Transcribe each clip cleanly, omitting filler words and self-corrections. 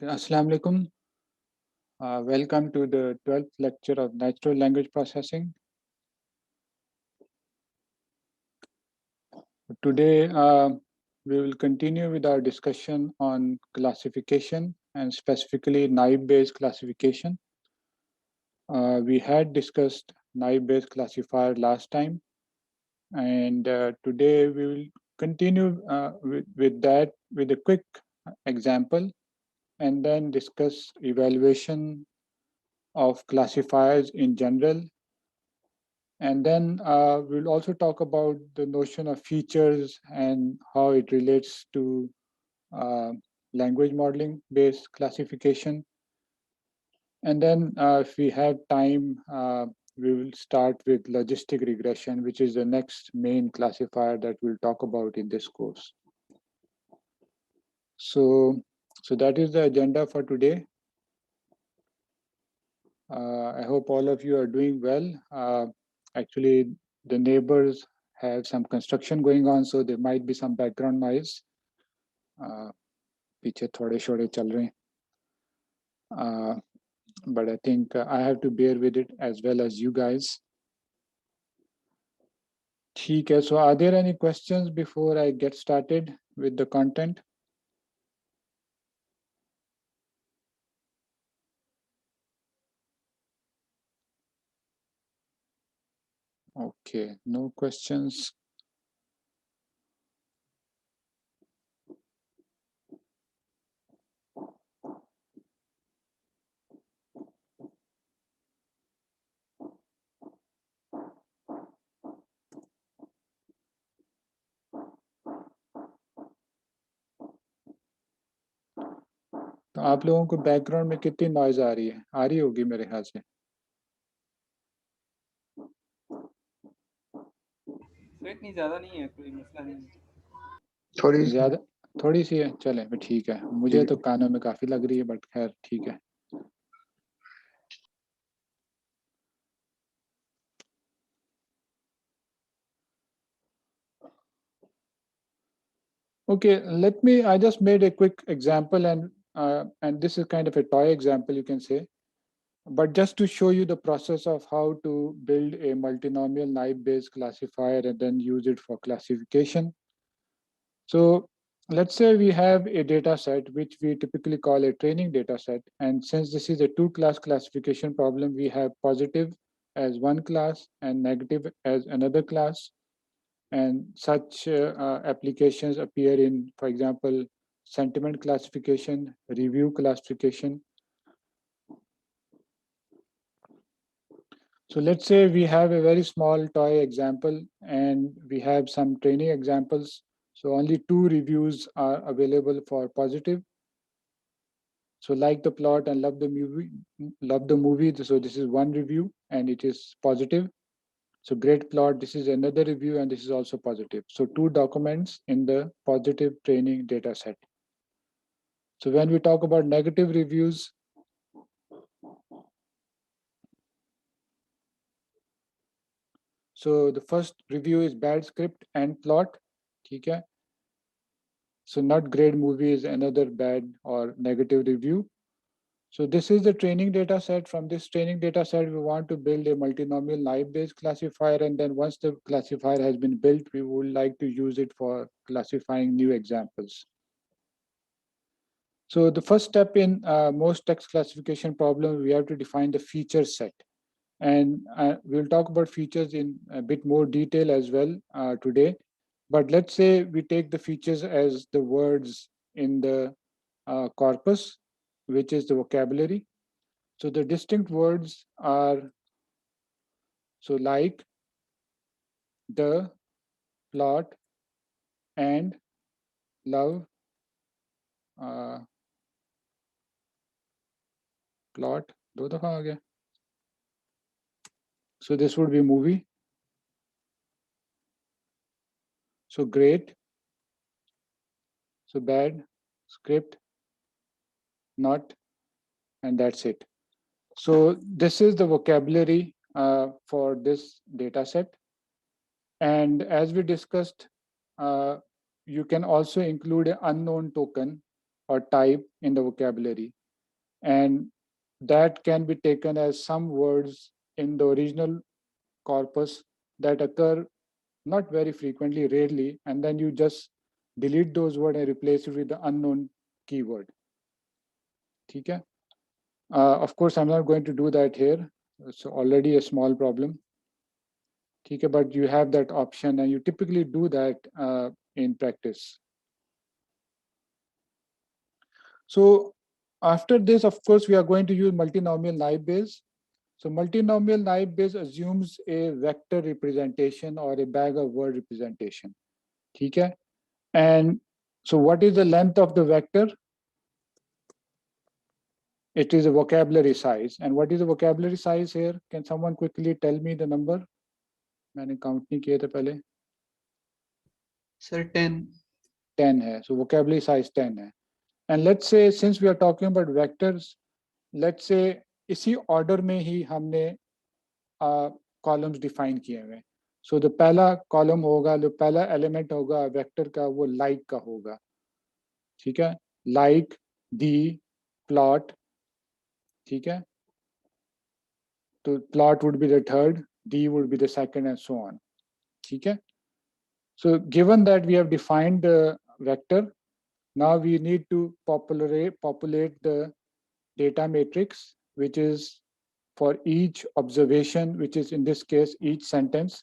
Assalamu alaikum. Welcome to the 12th lecture of Natural Language Processing. Today, we will continue with our discussion on classification and specifically naive-Bayes classification. We had discussed naive-Bayes classifier last time, and today we will continue with that with a quick example and then discuss evaluation of classifiers in general. And then we'll also talk about the notion of features and how it relates to language modeling based classification. And then if we have time, we will start with logistic regression, which is the next main classifier that we'll talk about in this course. So that is the agenda for today. I hope all of you are doing well. Actually, the neighbors have some construction going on, so there might be some background noise. पीछे थोड़े शोरे चल रहे हैं. But I think I have to bear with it as well as you guys. ठीक है, so are there any questions before I get started with the content? Okay, no questions. तो आप लोगों को बैकग्राउंड में कितनी नॉइज आ रही होगी मेरे ख्याल से. तो इतनी ज्यादा नहीं है, कोई मसला नहीं है. थोड़ी ज्यादा थोड़ी सी है, चले ठीक है. मुझे तो कानों में काफी लग रही है, बट खैर ठीक है. Okay, I just made a quick example, and this is kind of a toy example, you can say, but just to show you the process of how to build a multinomial naive-Bayes classifier and then use it for classification. So let's say we have a data set, which we typically call a training data set. And since this is a two-class classification problem, we have positive as one class and negative as another class. And such applications appear in, for example, sentiment classification, review classification. So let's say we have a very small toy example and we have some training examples. So only 2 reviews are available for positive. So like the plot and love the movie. So this is one review and it is positive. So great plot, this is another review and this is also positive. So 2 documents in the positive training data set. So when we talk about negative reviews, so the first review is bad script and plot. Okay. So not great movie is another bad or negative review. So this is the training data set. From this training data set, we want to build a multinomial naive-Bayes classifier. And then once the classifier has been built, we would like to use it for classifying new examples. So the first step in most text classification problems, we have to define the feature set. And we'll talk about features in a bit more detail as well today. But let's say we take the features as the words in the corpus, which is the vocabulary. So the distinct words are, so like, the, plot, and, love, plot, दो दफा आ गया. So this would be movie. So great. So bad, script, not, and that's it. So this is the vocabulary for this data set. And as we discussed, you can also include an unknown token or type in the vocabulary. and that can be taken as some words in the original corpus that occur not very frequently, rarely, and then you just delete those words and replace it with the unknown keyword. Okay? Of course, I'm not going to do that here. It's already a small problem. Okay, but you have that option, and you typically do that in practice. So after this, of course, we are going to use multinomial naive Bayes. So multinomial naive Bayes assumes a vector representation or a bag of word representation. Okay? And so what is the length of the vector? It is a vocabulary size. And what is the vocabulary size here? Can someone quickly tell me the number? मैंने count नहीं किए थे पहले. Sir, 10. 10 है. So vocabulary size 10 है. And let's say, since we are talking about vectors, let's say इसी order में ही हमने columns define किए हुए. So the पहला column होगा, जो पहला element होगा vector का, वो like का होगा. ठीक है? Like, the, plot. ठीक है? So plot would be the third, D would be the second, and so on. Okay? So given that we have defined the vector, now we need to populate the data matrix, which is for each observation, which is in this case, each sentence,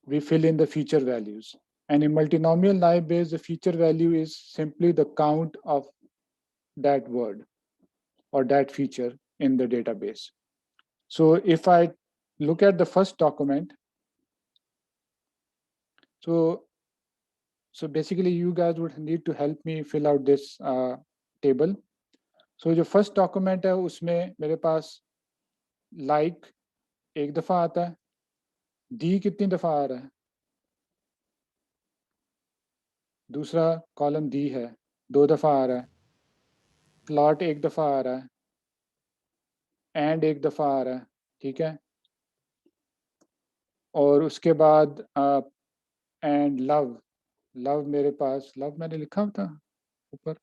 we fill in the feature values. And in multinomial naive Bayes, the feature value is simply the count of that word or that feature in the database. So if I look at the first document, so basically you guys would need to help me fill out this table. So the first document है उसमें मेरे पास like एक दफा आता है, D कितनी दफा आ रहा है, दूसरा कॉलम D है 2 दफा आ रहा है, plot एक दफा आ रहा है, and एक दफा आ रहा है. ठीक है? और उसके बाद and love मेरे पास, love मैंने लिखा था ऊपर.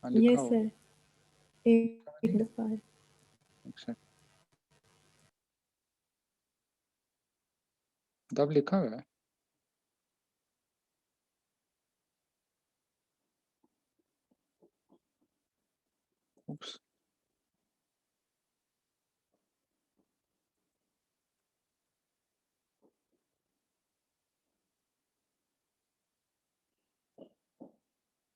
Yes sir, एक दफा है. लव लिखा हुआ है. Oops.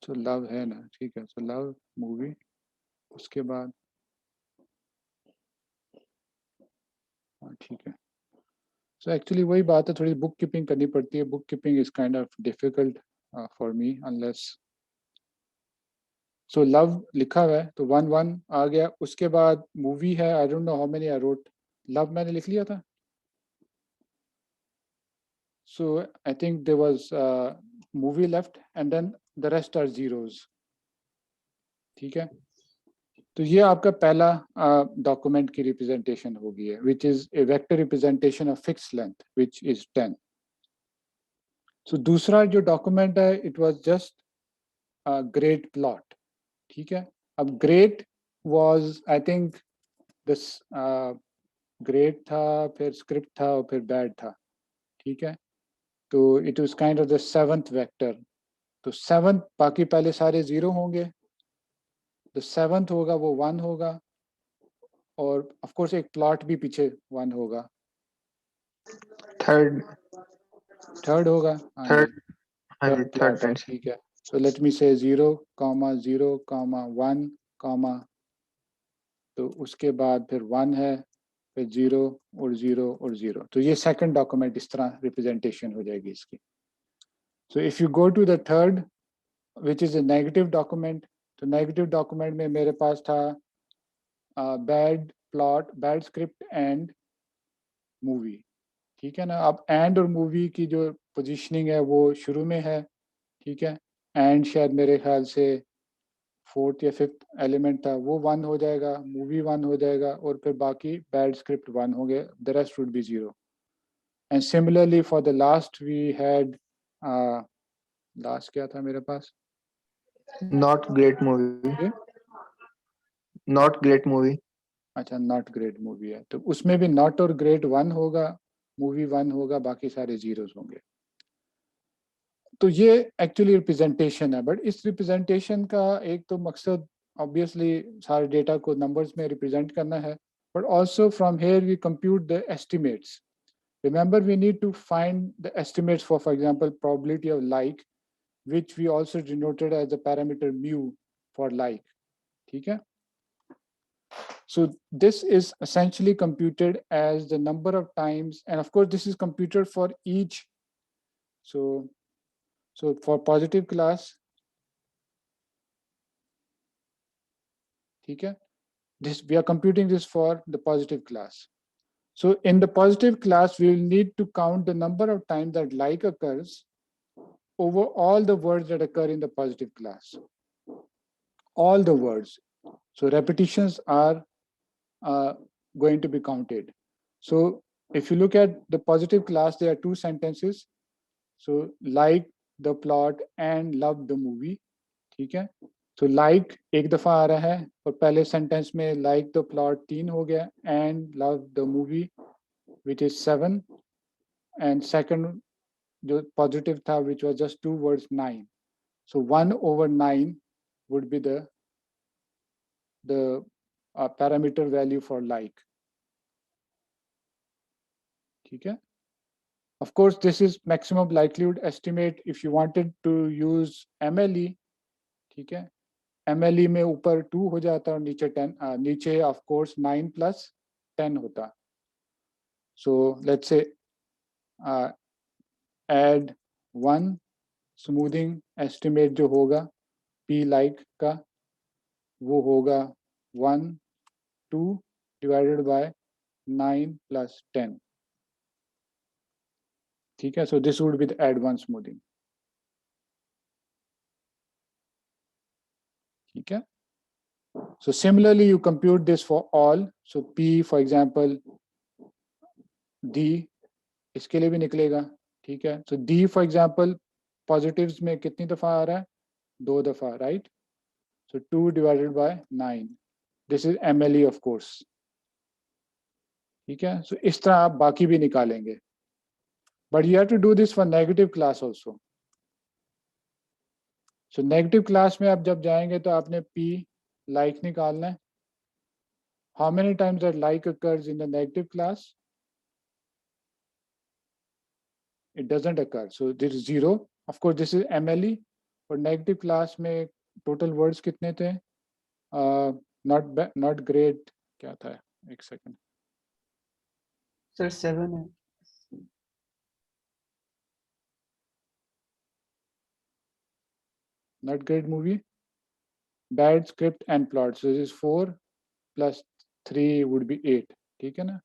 तो लव है ना, ठीक है. तो लव मूवी, उसके बाद ठीक है. So actually वही बात है, थोड़ी बुक कीपिंग करनी पड़ती है. Book keeping is kind of difficult for me unless. So love लिखा हुआ है तो 1-1 आ गया. उसके बाद मूवी है, I don't know how many I wrote. Love मैंने लिख लिया था. So I think there was movie left and then the rest are zeros. ठीक है? तो ये आपका पहला डॉक्यूमेंट की रिप्रेजेंटेशन होगी है, which is a vector representation of fix length which is 10. सो दूसरा जो डॉक्यूमेंट है, it was just great plot. ठीक है? अब great was I think this great था, फिर स्क्रिप्ट था और फिर बैड था. ठीक है? तो it was kind of the 7th vector. तो 7th, बाकी पहले सारे 0 होंगे, तो 7th होगा वो 1 होगा, और ऑफ कोर्स एक प्लॉट भी पीछे 1 होगा. थर्ड होगा. थर्ड प्लॉट है. ठीक है? So let me say 0, 0, 1, तो उसके बाद फिर 1 है, फिर 0 और 0 और 0. तो ये सेकंड डॉक्यूमेंट इस तरह रिप्रेजेंटेशन हो जाएगी इसकी. So if you go to the third, which is a negative document, तो नेगेटिव डॉक्यूमेंट में मेरे पास था bad plot, bad script and movie. ठीक है ना? अब एंड और मूवी की जो पोजीशनिंग है वो शुरू में है. ठीक है? एंड शायद मेरे ख्याल से 4th या 5th एलिमेंट था, वो 1 हो जाएगा, मूवी 1 हो जाएगा, और फिर बाकी बैड स्क्रिप्ट 1 हो गए, the rest would be 0. And similarly for the last we had, last क्या था मेरे पास? Not great movie. Not great movie. अच्छा, नॉट ग्रेट मूवी है तो उसमें भी नॉट और ग्रेट 1 होगा, मूवी 1 होगा, बाकी सारे जीरोस होंगे। तो ये एक्चुअली रिप्रेजेंटेशन है, बट इस रिप्रेजेंटेशन का एक तो मकसद ऑब्वियसली सारे डेटा को नंबर्स में रिप्रेजेंट करना है, but also from here we compute the estimates. Remember, we need to find the estimates for example, probability of like, which we also denoted as the parameter mu for like. ठीक है? So this is essentially computed as the number of times, and of course this is computed for each. So for positive class, ठीक है? This we are computing this for the positive class. So in the positive class, we will need to count the number of times that like occurs over all the words that occur in the positive class. All the words. So repetitions are going to be counted. So if you look at the positive class, there are two sentences. So like the plot and love the movie. ठीक है? So like एक दफा आ रहा है और पहले sentence में like the plot 3 हो गया and love the movie which is 7, and second जो positive था which was just 2 words 9. So 1/9 would be the parameter value for like. ठीक है? Of course, this is maximum likelihood estimate. If you wanted to use MLE, ठीक है? MLE में ऊपर 2 हो जाता और नीचे 10, नीचे of course 9 plus 10 होता. So let's say add 1 smoothing estimate जो होगा P like का वो होगा 1 2 divided by 9 plus 10. ठीक है? So this would be the add 1 smoothing. ठीक है? So similarly, you compute this for all. So P, for example, D, इसके लिए भी निकलेगा. ठीक है? So D, for example, positives में कितनी दफा आ रहा है? 2 दफा, right? So 2 divided by 9. This is MLE, of course. ठीक है? So इस तरह आप बाकी भी निकालेंगे. But you have to do this for negative class also. So negative class में आप जब जाएंगे तो आपने P like निकालना है. How many times that like occurs in the negative class? It doesn't occur. So this is 0. Of course, this is MLE. For negative class में total words कितने थे? Not great. क्या था? एक second. सर 7 है। Not great movie. Bad script and plot. So this is 4 plus 3 would be 8. ठीक है ना?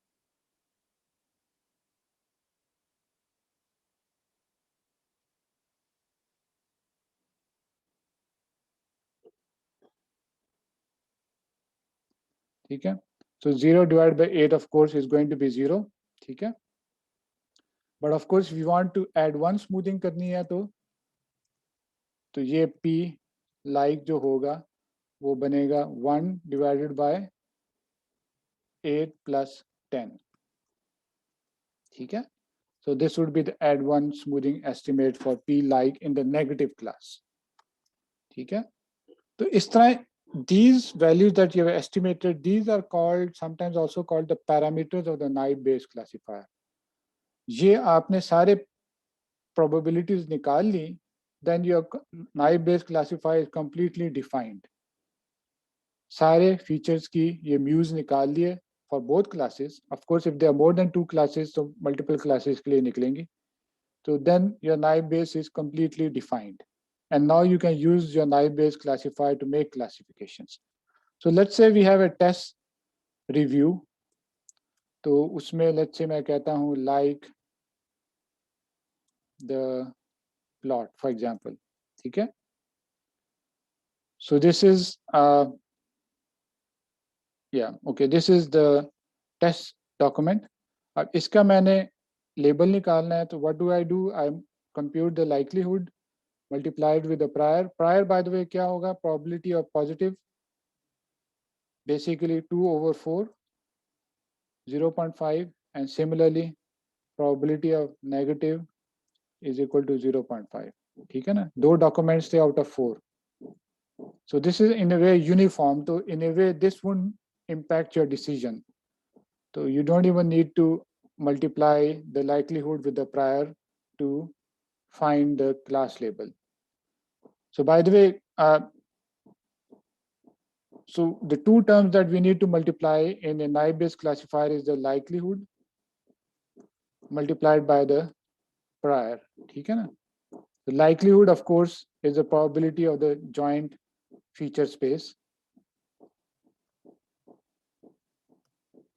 ठीक है? So 0 divided by 8 of course is going to be 0. ठीक है? But of course, if you want to add 1 smoothing करनी है तो ये P like जो होगा वो बनेगा 1 divided by 8 plus 10. ठीक है? So this would be the add 1 smoothing estimate for P like in the negative class. ठीक है? तो इस तरह these values that you have estimated, these are called, sometimes also called the parameters of the naive Bayes classifier. ये आपने सारे probabilities निकाल ली, then your naive Bayes classifier is completely defined. सारे features की ये mu's निकाल लिए for both classes. Of course, if there are more than 2 classes, so multiple classes के लिए निकलेंगी. So then your naive Bayes is completely defined. And now you can use your naive Bayes classifier to make classifications. So let's say we have a test review. तो उसमें let's say मैं कहता हूँ like the plot, for example. ठीक है? So this is this is the test document. अब इसका मैंने label निकालना है तो what do? I compute the likelihood multiplied with the prior. Prior, by the way, क्या होगा? Probability of positive basically 2 over 4, 0.5, and similarly probability of negative is equal to 0.5. ठीक है ना, 2 documents थे out of 4. So this is in a way uniform. So in a way this wouldn't impact your decision. So you don't even need to multiply the likelihood with the prior to find the class label. So by the way, so the 2 terms that we need to multiply in a naive-based classifier is the likelihood multiplied by the prior. ठीक है ना? The likelihood, of course, is the probability of the joint feature space.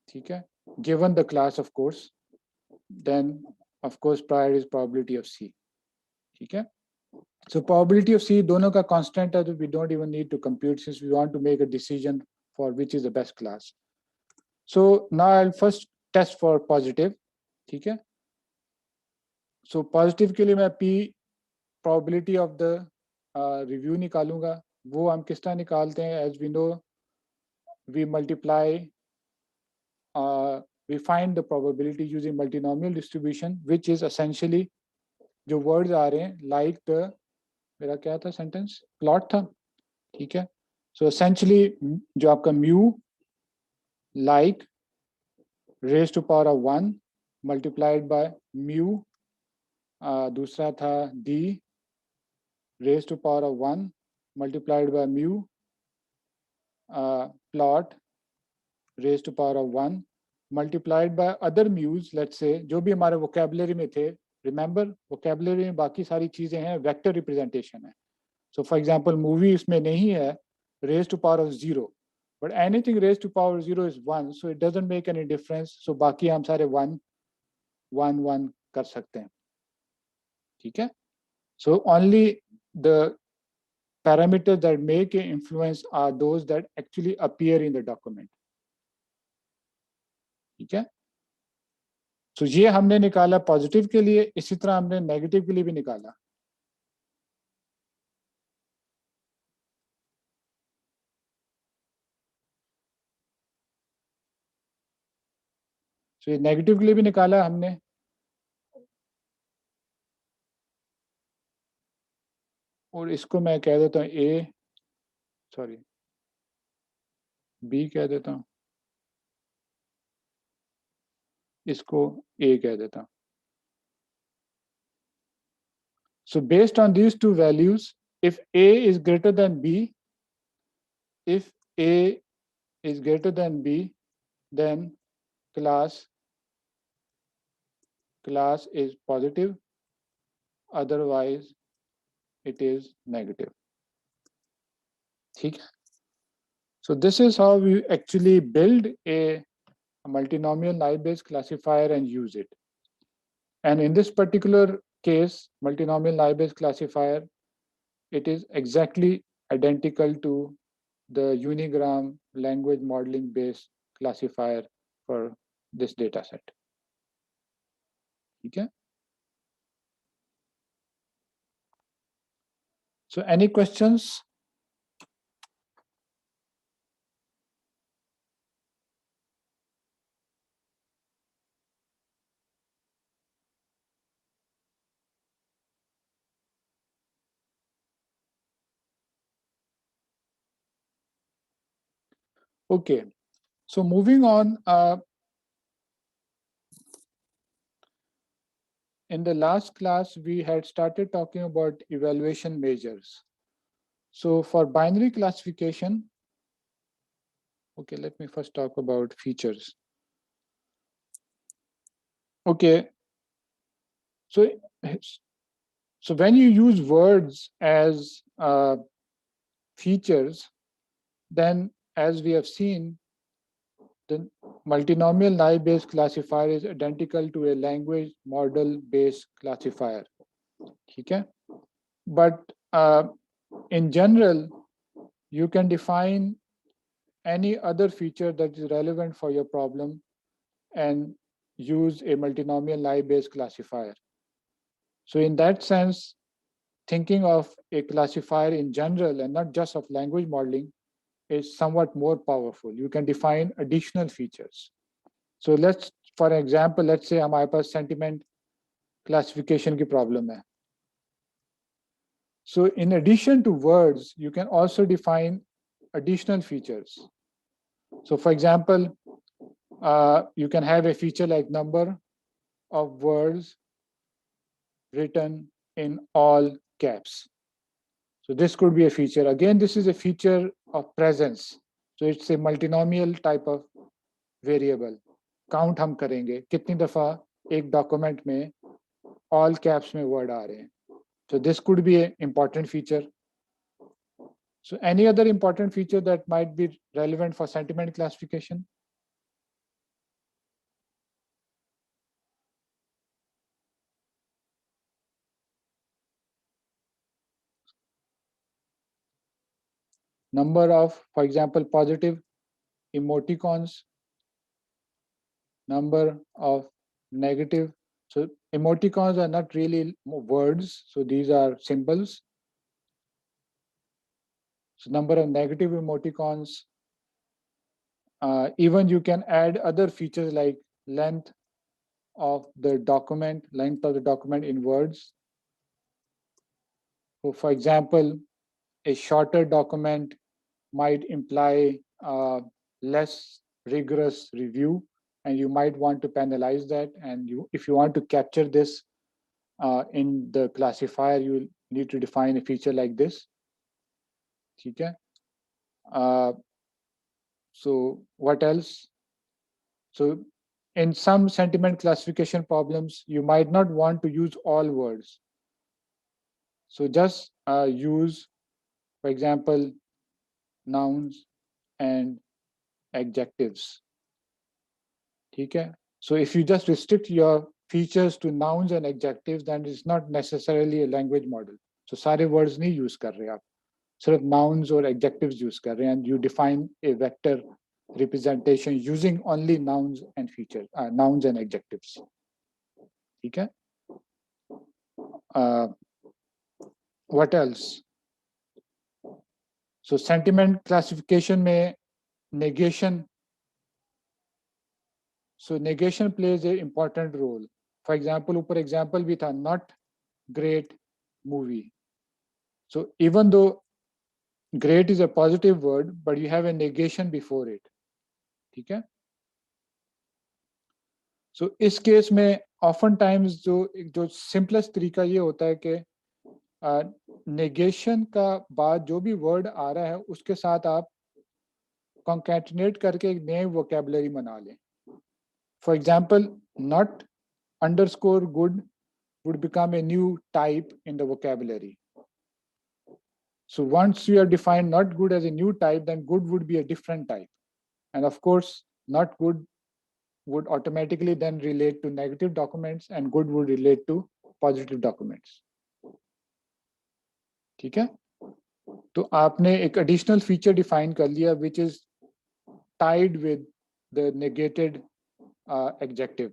ठीक है? Given the class, of course, then of course prior is probability of C. ठीक है? So probability of C दोनों का constant है, so we don't even need to compute since we want to make a decision for which is the best class. So now I'll first test for positive. ठीक है? So positive के लिए मैं P probability of the review निकालूंगा. वो हम किस तरह निकालते हैं? As we know, we multiply, we find the probability using multinomial distribution, which is essentially जो words आ रहे हैं like the, मेरा क्या था sentence? Plot था. ठीक है? So essentially जो आपका mu like raised to power of 1 multiplied by mu, दूसरा था d raised to power of 1 multiplied by mu, plot raised to power of 1 multiplied by other mu's, let's say जो भी हमारे vocabulary में थे. Remember vocabulary में बाकी सारी चीजें हैं vector representation है. So for example movie इसमें नहीं है raised to power of 0, but anything raised to power of 0 is 1, so it doesn't make any difference. So बाकी हम सारे 1 1 1 कर सकते हैं. ठीक है? So only the parameters that make an influence are those that actually appear in the document. ठीक है? So ये हमने निकाला पॉजिटिव के लिए, इसी तरह हमने नेगेटिव के लिए भी निकाला. So ये नेगेटिव के लिए भी निकाला हमने. और इसको मैं कह देता हूँ A, सॉरी B कह देता हूँ, इसको A कह देता हूँ. So based on these two values, if A is greater than B, if A is greater than B, then class is positive, otherwise it is negative. ठीक है? So this is how we actually build a multinomial naive-Bayes classifier and use it. And in this particular case, multinomial naive-Bayes classifier, it is exactly identical to the Unigram language modeling based classifier for this data set. Okay? So any questions? Okay, so moving on, in the last class, we had started talking about evaluation measures. So for binary classification, okay, let me first talk about features. Okay, so when you use words as features, then as we have seen, the multinomial naive-Bayes classifier is identical to a language model-based classifier. Okay? But in general, you can define any other feature that is relevant for your problem and use a multinomial naive-Bayes classifier. So in that sense, thinking of a classifier in general and not just of language modeling is somewhat more powerful. You can define additional features. So let's, for example, let's say हमारे पास sentiment classification की problem है. So in addition to words, you can also define additional features. So for example, you can have a feature like number of words written in all caps. So this could be a feature. Again, this is a feature of presence. So it's a multinomial type of variable. Count हम करेंगे कितनी दफा एक document में all caps में word आ रहे हैं. So this could be an important feature. So any other important feature that might be relevant for sentiment classification? Number of, for example, positive emoticons, number of negative. So emoticons are not really words, so these are symbols. So number of negative emoticons. Even you can add other features like length of the document in words. So for example, a shorter document might imply less rigorous review, and you might want to penalize that. And if you want to capture this in the classifier, you will need to define a feature like this. Okay. So what else? So in some sentiment classification problems, you might not want to use all words. So just use, for example, nouns and adjectives. Okay. So if you just restrict your features to nouns and adjectives, then it's not necessarily a language model. So सारे words नहीं use कर रहे आप, सिर्फ nouns or adjectives use कर रहे हैं, and you define a vector representation using only nouns and features, nouns and adjectives. Okay. What else? So sentiment classification में negation. So negation plays an important role. For example, ऊपर example भी था, not great movie. So even though great is a positive word, but you have a negation before it. ठीक है? So इस case में often times जो simplest तरीका ये होता है कि negation का बाद जो भी word आ रहा है उसके साथ आप concatenate करके एक नए vocabulary बना लें. For example, not underscore good would become a new type in the vocabulary. So once you have defined not good as a new type, then good would be a different type. And of course, not good would automatically then relate to negative documents and good would relate to positive documents. ठीक है? तो आपने एक additional feature define कर लिया which is tied with the negated adjective.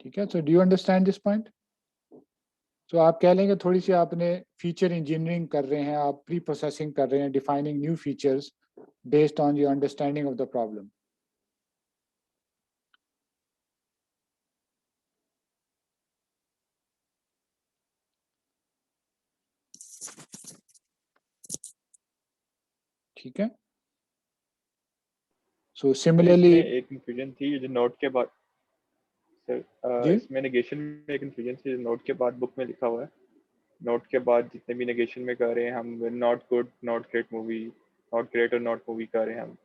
ठीक है? So do you understand this point? So आप कह लेंगे थोड़ी सी आपने feature engineering कर रहे हैं, आप pre-processing कर रहे हैं, defining new features based on your understanding of the problem. ठीक है? So similarly, इसमें एक confusion थी जो note के बाद सर इसमें negation में एक confusion थी जो note के बाद book में लिखा हुआ है. Note के बाद जितने भी negation में कर रहे हैं हम not good, not great movie, not great और not movie कर रहे हैं हम.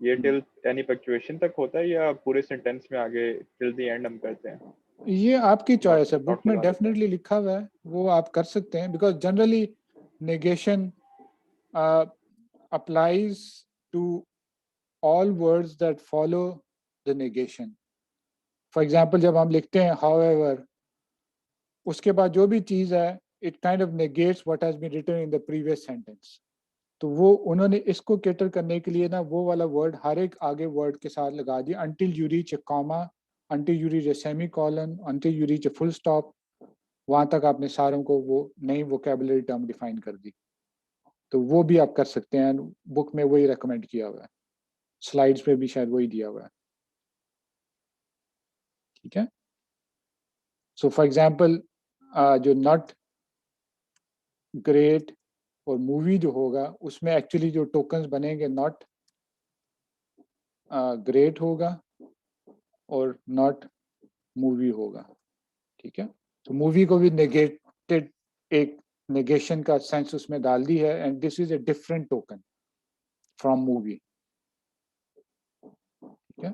ये till any punctuation तक होता है या पूरे sentence में आगे till the end हम करते हैं? ये आपकी चॉइस है. बुक में डेफिनेटली लिखा हुआ है, वो आप कर सकते हैं because generally negation applies to all words that follow the negation. For example, जब हम लिखते हैं however, उसके बाद जो भी चीज़ है it kind of negates what has been written in the previous sentence. तो वो उन्होंने इसको cater करने के लिए ना वो वाला word हर एक आगे word के साथ लगा दिया until you reach a comma, until you reach a semicolon, until you reach a full stop. वहाँ तक आपने सारों को वो नई vocabulary term define कर दी. तो वो भी आप कर सकते हैं, बुक में वही रेकमेंड किया हुआ है, स्लाइड्स पे भी शायद वही दिया हुआ है, ठीक है। सो फॉर एग्जांपल जो नॉट ग्रेट और मूवी जो होगा उसमें एक्चुअली जो टोकन्स बनेंगे नॉट ग्रेट होगा और नॉट मूवी होगा, ठीक है। तो मूवी को भी नेगेटेड, एक नेगेशन का सेंस उसमें डाल दी है, and this is a different token from movie, ठीक है।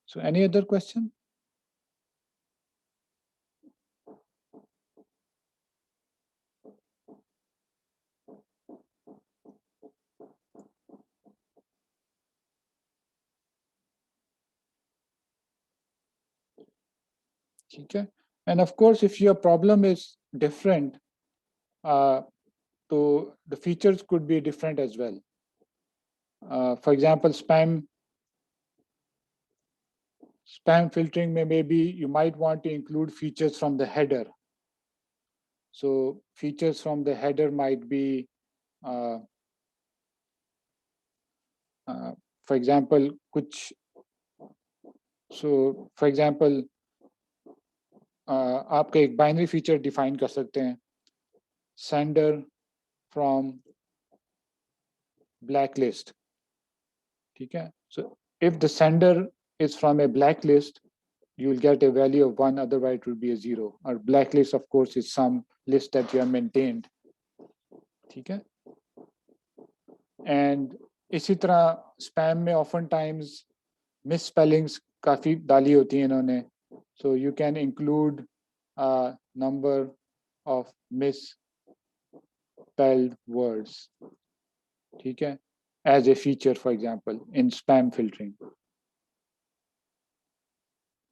So any other question? ठीक है, and of course if your problem is different, so the features could be different as well. For example, spam filtering maybe you might want to include features from the header. So features from the header might be for example कुछ, so for example आपका एक binary feature define कर सकते हैं, sender from blacklist, ठीक है। So if the sender is from a blacklist, you will get a value of 1, otherwise it will be a 0. Or blacklist of course is some list that you have maintained, ठीक है। And इसी तरह spam में often times misspellings काफी डाली होती हैं इन्होंने, so you can include a number of misspelled words, ठीक है, as a feature for example in spam filtering,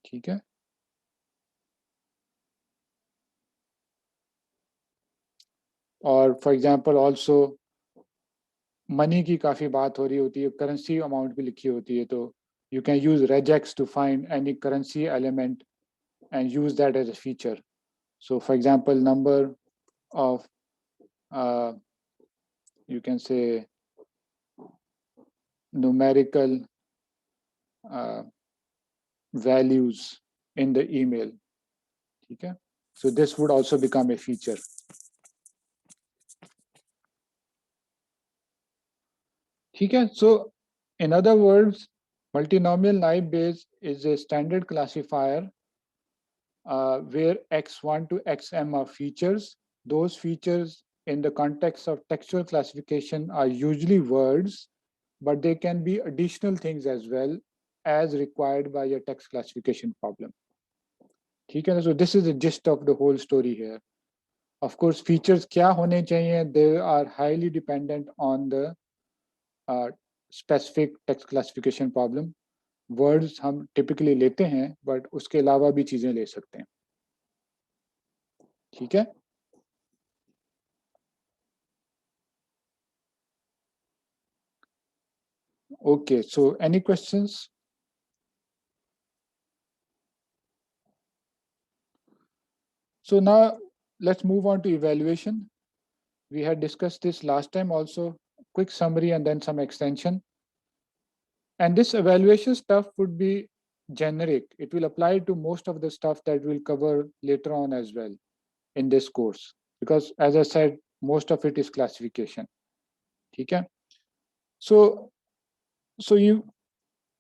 ठीक है। और फॉर एग्जांपल आल्सो मनी की काफ़ी बात हो रही होती है, करेंसी अमाउंट भी लिखी होती है, तो you can use regex to find any currency element and use that as a feature. So for example, number of you can say numerical values in the email, ठीक है। So this would also become a feature. ठीक है, so in other words, multinomial naive Bayes is a standard classifier where x1 to xm are features. Those features in the context of textual classification are usually words, but they can be additional things as well as required by a text classification problem. ठीक है, so this is the gist of the whole story here. Of course, features क्या होने चाहिए, they are highly dependent on the specific text classification problem. Words हम typically लेते हैं, but उसके अलावा भी चीजें ले सकते हैं, ठीक है। Okay, so any questions? So now let's move on to evaluation. We had discussed this last time also, quick summary and then some extension. And this evaluation stuff would be generic. It will apply to most of the stuff that we'll cover later on as well in this course, because as I said, most of it is classification. Okay. So you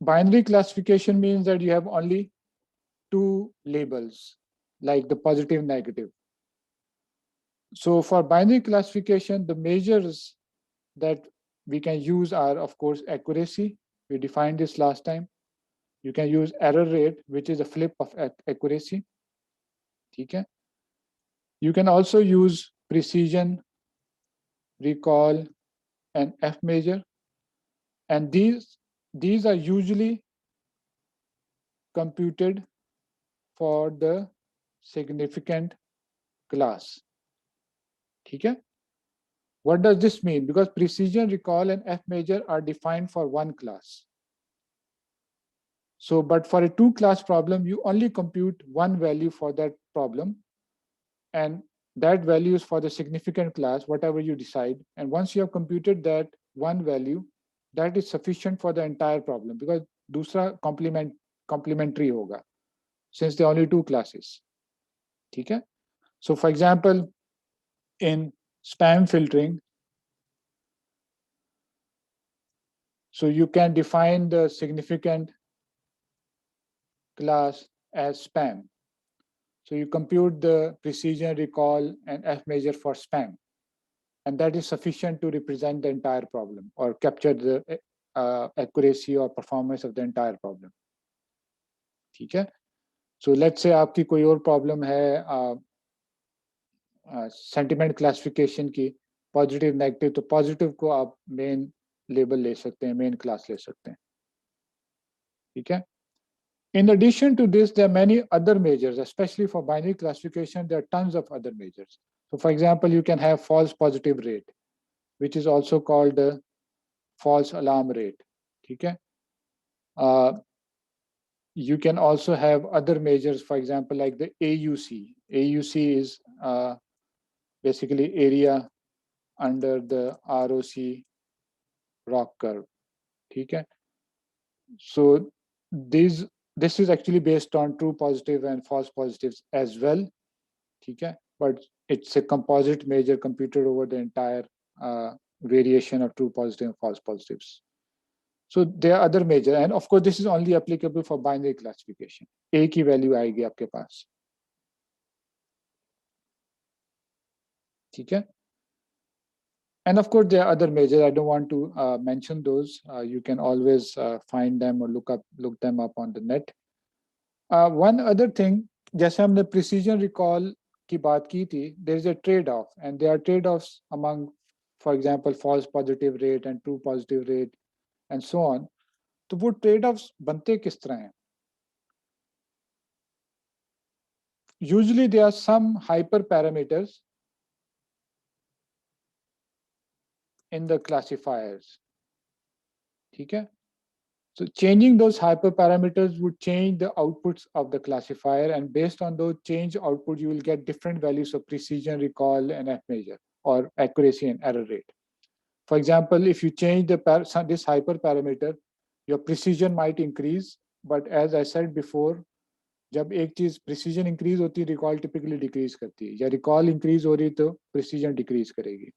binary classification means that you have only two labels, like the positive, negative. So for binary classification, the measures that we can use are, of course, accuracy. We defined this last time. You can use error rate, which is a flip of accuracy. Okay. You can also use precision, recall, and F measure. And these are usually computed for the significant class. Okay. What does this mean? Because precision, recall, and F measure are defined for one class. So, but for a 2-class problem, you only compute one value for that problem, and that value is for the significant class, whatever you decide. And once you have computed that one value, that is sufficient for the entire problem, because दूसरा complementary होगा, since there are only 2 classes. ठीक है? So, for example, in spam filtering, so you can define the significant class as spam. So you compute the precision, recall, and F measure for spam. And that is sufficient to represent the entire problem or capture the accuracy or performance of the entire problem. ठीक है? So let's say आपकी कोई और problem है sentiment classification की, positive, negative, तो positive को आप main label ले सकते हैं, main class ले सकते हैं. ठीक है? In addition to this, there are many other measures, especially for binary classification, there are tons of other measures. So for example, you can have false positive rate, which is also called the false alarm rate. Okay? You can also have other measures, for example, like the AUC. AUC is basically area under the ROC ROC curve. Okay? So this is actually based on true positive and false positives as well. Okay? But it's a composite measure computed over the entire variation of true positive and false positives. So there are other measures, and of course this is only applicable for binary classification. A की value आएगी आपके पास. ठीक है? And of course there are other measures. I don't want to mention those. You can always find them or look them up on the net. One other thing, जैसे हमने precision recall की बात की थी, there is a trade-off, and there are trade-offs among, for example, false positive rate and true positive rate, and so on. तो वो trade-offs बनते किस तरह हैं? Usually there are some hyperparameters in the classifiers. ठीक है? So changing those hyperparameters would change the outputs of the classifier, and based on those change output, you will get different values of precision, recall, and F measure, or accuracy and error rate. For example, if you change this hyperparameter, your precision might increase, but as I said before, जब एक चीज precision increase होती है, recall typically decrease करती है, या recall increase हो रही तो precision decrease करेगी.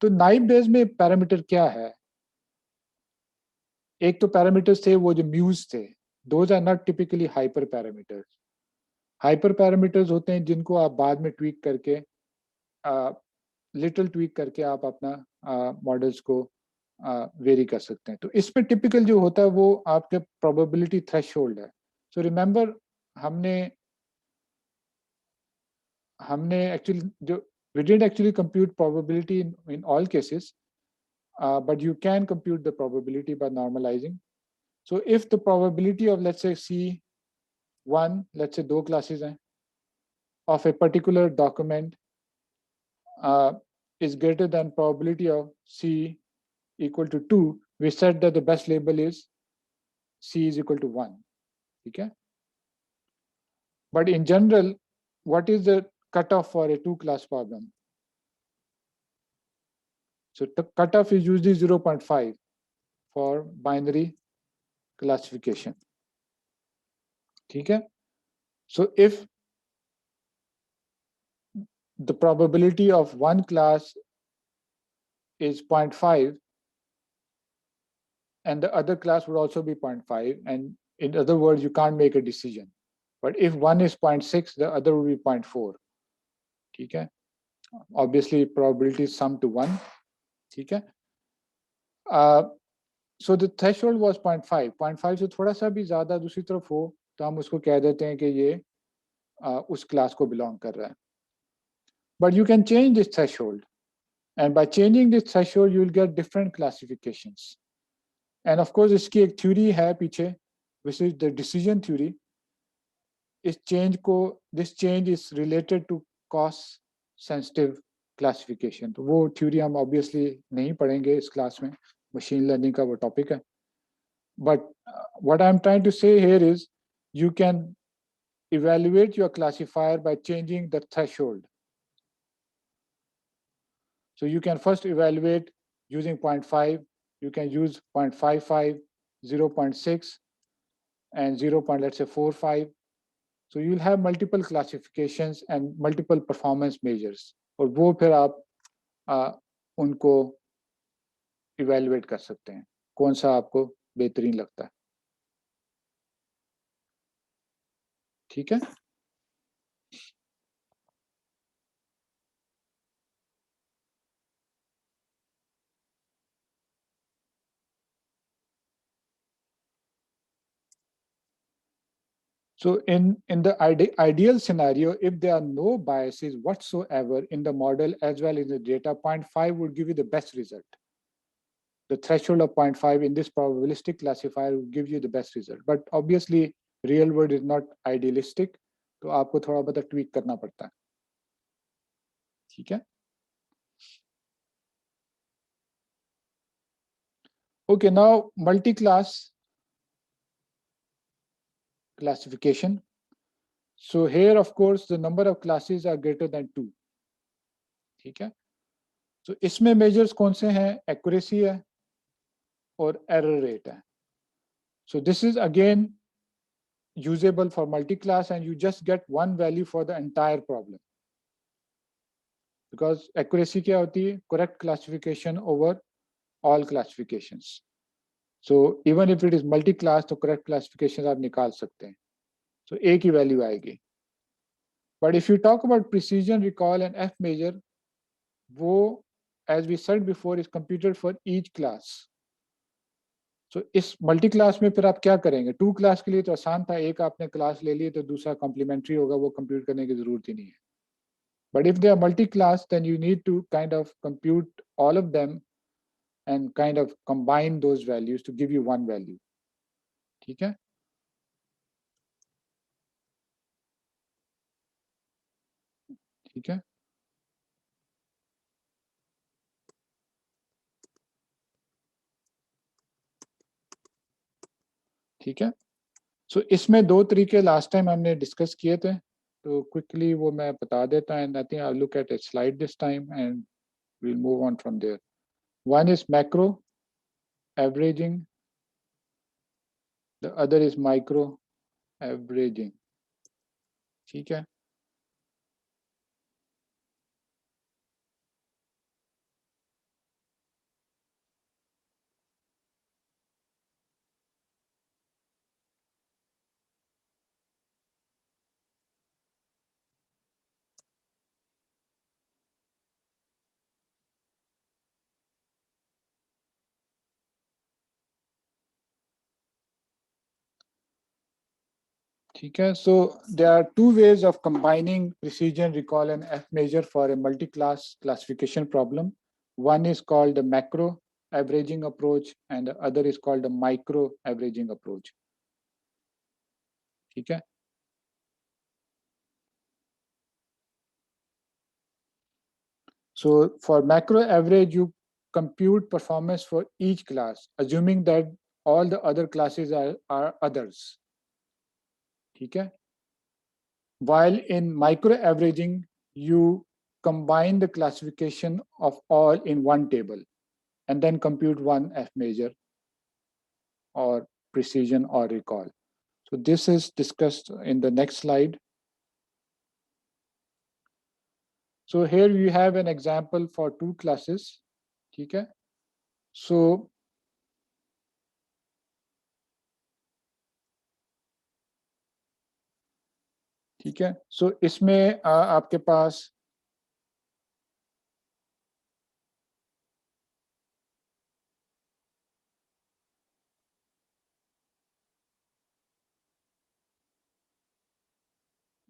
तो नाइब बेस में पैरामीटर क्या है? एक तो पैरामीटर्स थे वो जो म्यूज थे, those are not typically hyper parameters. Hyper parameters होते हैं जिनको आप बाद में ट्वीक करके लिटिल ट्वीक करके आप अपना मॉडल्स को वेरी कर सकते हैं. तो इसमें टिपिकल जो होता है वो आपके प्रोबेबिलिटी थ्रेशोल्ड है. सो रिमेंबर हमने एक्चुअली जो we didn't actually compute probability in all cases, but you can compute the probability by normalizing. So if the probability of, let's say, C1, let's say 2 classes हैं, of a particular document is greater than probability of C equal to 2, we said that the best label is C is equal to 1. Okay? But in general, what is the cutoff for a 2-class problem? So the cutoff is usually 0.5 for binary classification. Okay? So if the probability of one class is 0.5, and the other class would also be 0.5, and in other words, you can't make a decision. But if one is 0.6, the other will be 0.4. Okay? Obviously, probability is sum to 1. Okay? So the threshold was 0.5. 0.5 से थोड़ा सा भी ज़्यादा दूसरी तरफ हो तो हम उसको कह देते हैं कि ये उस क्लास को belong कर रहा है. But you can change this threshold, and by changing this threshold, you will get different classifications. And of course, इसकी एक theory है पीछे, which is the decision theory. This change is related to cost sensitive classification. तो वो theory हम obviously नहीं पढ़ेंगे इस क्लास में, machine learning का वो topic है. But what I'm trying to say here is you can evaluate your classifier by changing the threshold. So you can first evaluate using 0.5, you can use 0.55, 0.6, and 0.45. So you'll have multiple classifications and multiple performance measures. और वो फिर आप उनको evaluate कर सकते हैं कौन सा आपको बेहतरीन लगता है. ठीक है. So in the ideal scenario, if there are no biases whatsoever in the model as well as the data, 0.5 would give you the best result. The threshold of 0.5 in this probabilistic classifier will give you the best result. But obviously, real world is not idealistic. तो आपको थोड़ा बहुत tweak करना पड़ता है. ठीक है? Okay, now multi-class classification. So here, of course, the number of classes are greater than 2. ठीक है? So इसमें measures कौन से हैं? Accuracy है और error rate है. So this is again usable for multi-class, and you just get one value for the entire problem. Because accuracy क्या होती है? Correct classification over all classifications. So even if it is multi-class, तो correct classifications आप निकाल सकते हैं. So एक ही value आएगी. But if you talk about precision, recall, and F measure, वो, as we said before, is computed for each class. So इस multi class में फिर आप क्या करेंगे? 2 क्लास के लिए तो आसान था, एक आपने क्लास ले ली तो दूसरा कॉम्प्लीमेंट्री होगा, वो कंप्यूट करने की जरूरत ही नहीं है. But if they are multi-class, then you need to kind of compute all of them and kind of combine those values to give you one value. ठीक है? ठीक है? ठीक है? So इसमें 2 तरीके last time हमने discuss किए थे, तो quickly वो मैं बता देता हूं, and I think I'll look at a slide this time and we'll move on from there. One is macro averaging, the other is micro averaging. ठीक है? ठीक है? So there are 2 ways of combining precision, recall, and F measure for a multi-class classification problem. One is called the macro averaging approach and the other is called the micro averaging approach. ठीक है? So for macro average, you compute performance for each class, assuming that all the other classes are others. ठीक है? While in micro averaging, you combine the classification of all in one table and then compute one F measure or precision or recall. So this is discussed in the next slide. So here we have an example for 2 classes. ठीक है? So ठीक है? So इसमें आपके पास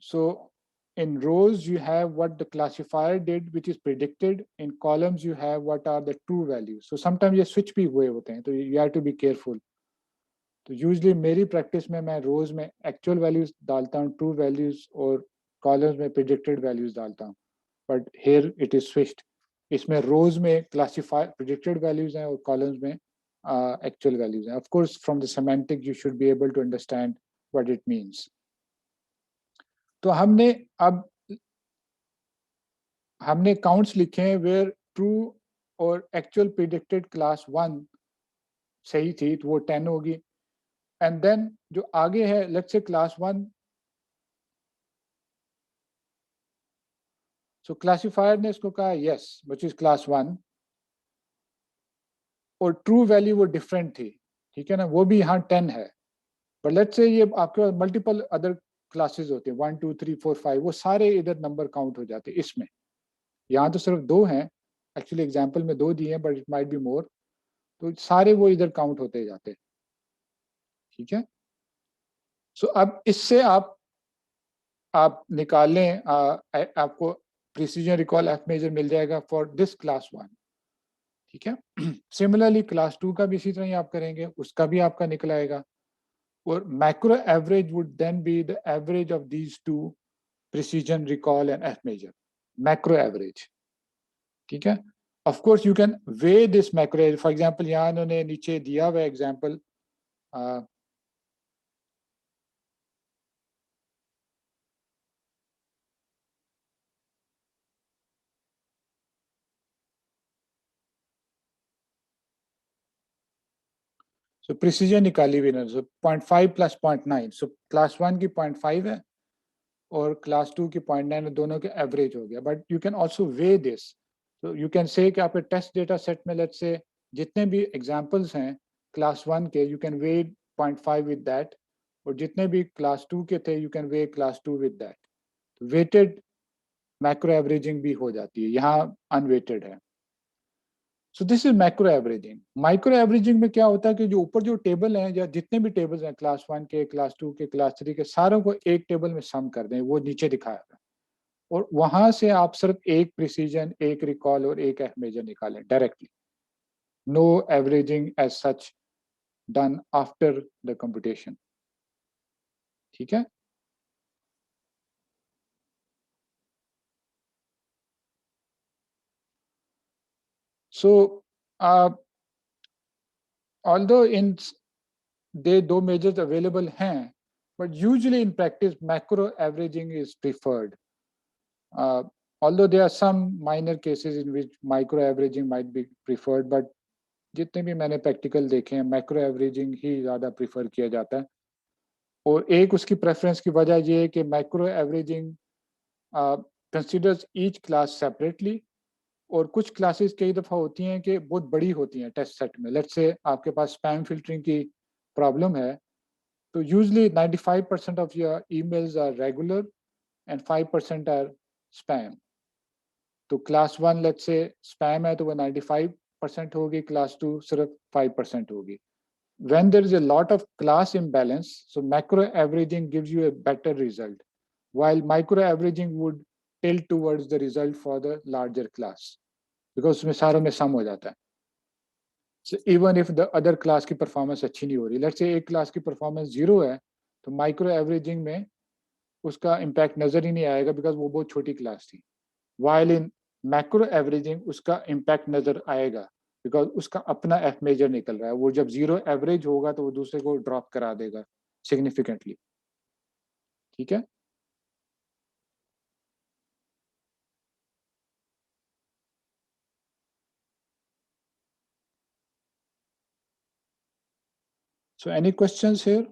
so in rows you have what the classifier did, which is predicted. In columns you have what are the true values. So sometimes ये switch भी हुए होते हैं, तो you have to be careful. तो usually मेरी practice में मैं rows में actual values डालता हूँ, true values, और columns में predicted values डालता हूँ. But here it is switched. इसमें rows में classifier predicted values हैं और columns में actual values हैं. Of course, from the semantic, you should be able to understand what it means. तो हमने counts लिखे हैं where true और actual predicted class 1 सही थी, तो वो 10 होगी. And then जो आगे है, let's say class 1. So classifier ने इसको कहा yes, which is class 1. और ट्रू वैल्यू वो डिफरेंट थी, ठीक है ना, वो भी यहाँ 10 है. बट लेट्स से ये आपके पास मल्टीपल अदर क्लासेस होते हैं, 1 2 3 4 5, वो सारे इधर नंबर काउंट हो जाते हैं इसमें. यहाँ तो सिर्फ 2 हैं, एक्चुअली एग्जांपल में 2 दिए हैं, but it might be more. तो सारे वो इधर काउंट होते जाते हैं, ठीक है. सो अब इससे आप निकालें, आपको प्रिसीजन रिकॉल एफ मेजर मिल जाएगा फॉर दिस क्लास 1, ठीक है. सिमिलरली क्लास 2 का भी इसी तरह ही आप करेंगे, उसका भी आपका निकल आएगा. और macro average would then be the average of these two precision recall and F measure, macro average, ठीक है. Of course you can weigh this macro average. For example यहाँ उन्होंने नीचे दिया हुआ एग्जांपल, so precision निकाली हुई ना, so 0.5 plus 0.9, so class 1 की 0.5 है और class 2 की 0.9, दोनों के एवरेज हो गया. But you can also way this, so you can say कि आपके टेस्ट डेटा सेट में लेट्स से जितने भी एग्जाम्पल्स हैं class 1 के, you can weigh 0.5 with that, और जितने भी class 2 के थे you can weigh class 2 with that. Weighted macro averaging भी हो जाती है, यहाँ अनवेटेड है. So this is macro averaging. Micro averaging में क्या होता है कि जो ऊपर जो टेबल हैं या जितने भी टेबल्स हैं क्लास 1 के, क्लास 2 के, क्लास 3 के, सारों को एक टेबल में सम कर दें, वो नीचे दिखाया है, और वहां से आप सिर्फ एक प्रिसीजन, एक रिकॉल और एक एफ मेजर निकालें directly. No averaging as such done after the computation, ठीक है. So, although in they दो measures available हैं, but usually in practice macro averaging is preferred. Although there are some minor cases in which micro averaging might be preferred, but जितने भी मैंने practical देखे हैं macro averaging ही ज़्यादा prefer किया जाता है. और एक उसकी प्रेफरेंस की वजह ये है कि macro averaging considers each class separately, और कुछ क्लासेस कई दफ़ा होती हैं कि बहुत बड़ी होती हैं टेस्ट सेट में. लेट्स से आपके पास स्पैम फिल्टरिंग की प्रॉब्लम है, तो usually 95% of your emails are regular and 5% are spam. तो क्लास 1 लेट्स से स्पैम है तो वो 95% होगी, क्लास 2 सिर्फ 5% होगी. When there is a lot of class imbalance, so macro averaging gives you a better result, while micro averaging would tilt towards the result for the larger class, because उसमें सारों में सम हो जाता है. So even if the other class की performance अच्छी नहीं हो रही, let's say एक class की performance 0 है, तो micro averaging में उसका impact नजर ही नहीं आएगा because वो बहुत छोटी class थी. While in macro averaging उसका impact नजर आएगा बिकॉज उसका अपना एफ मेजर निकल रहा है. वो जब 0 एवरेज होगा तो वो दूसरे को ड्रॉप करा देगा सिग्निफिकेंटली, ठीक है. So any questions here?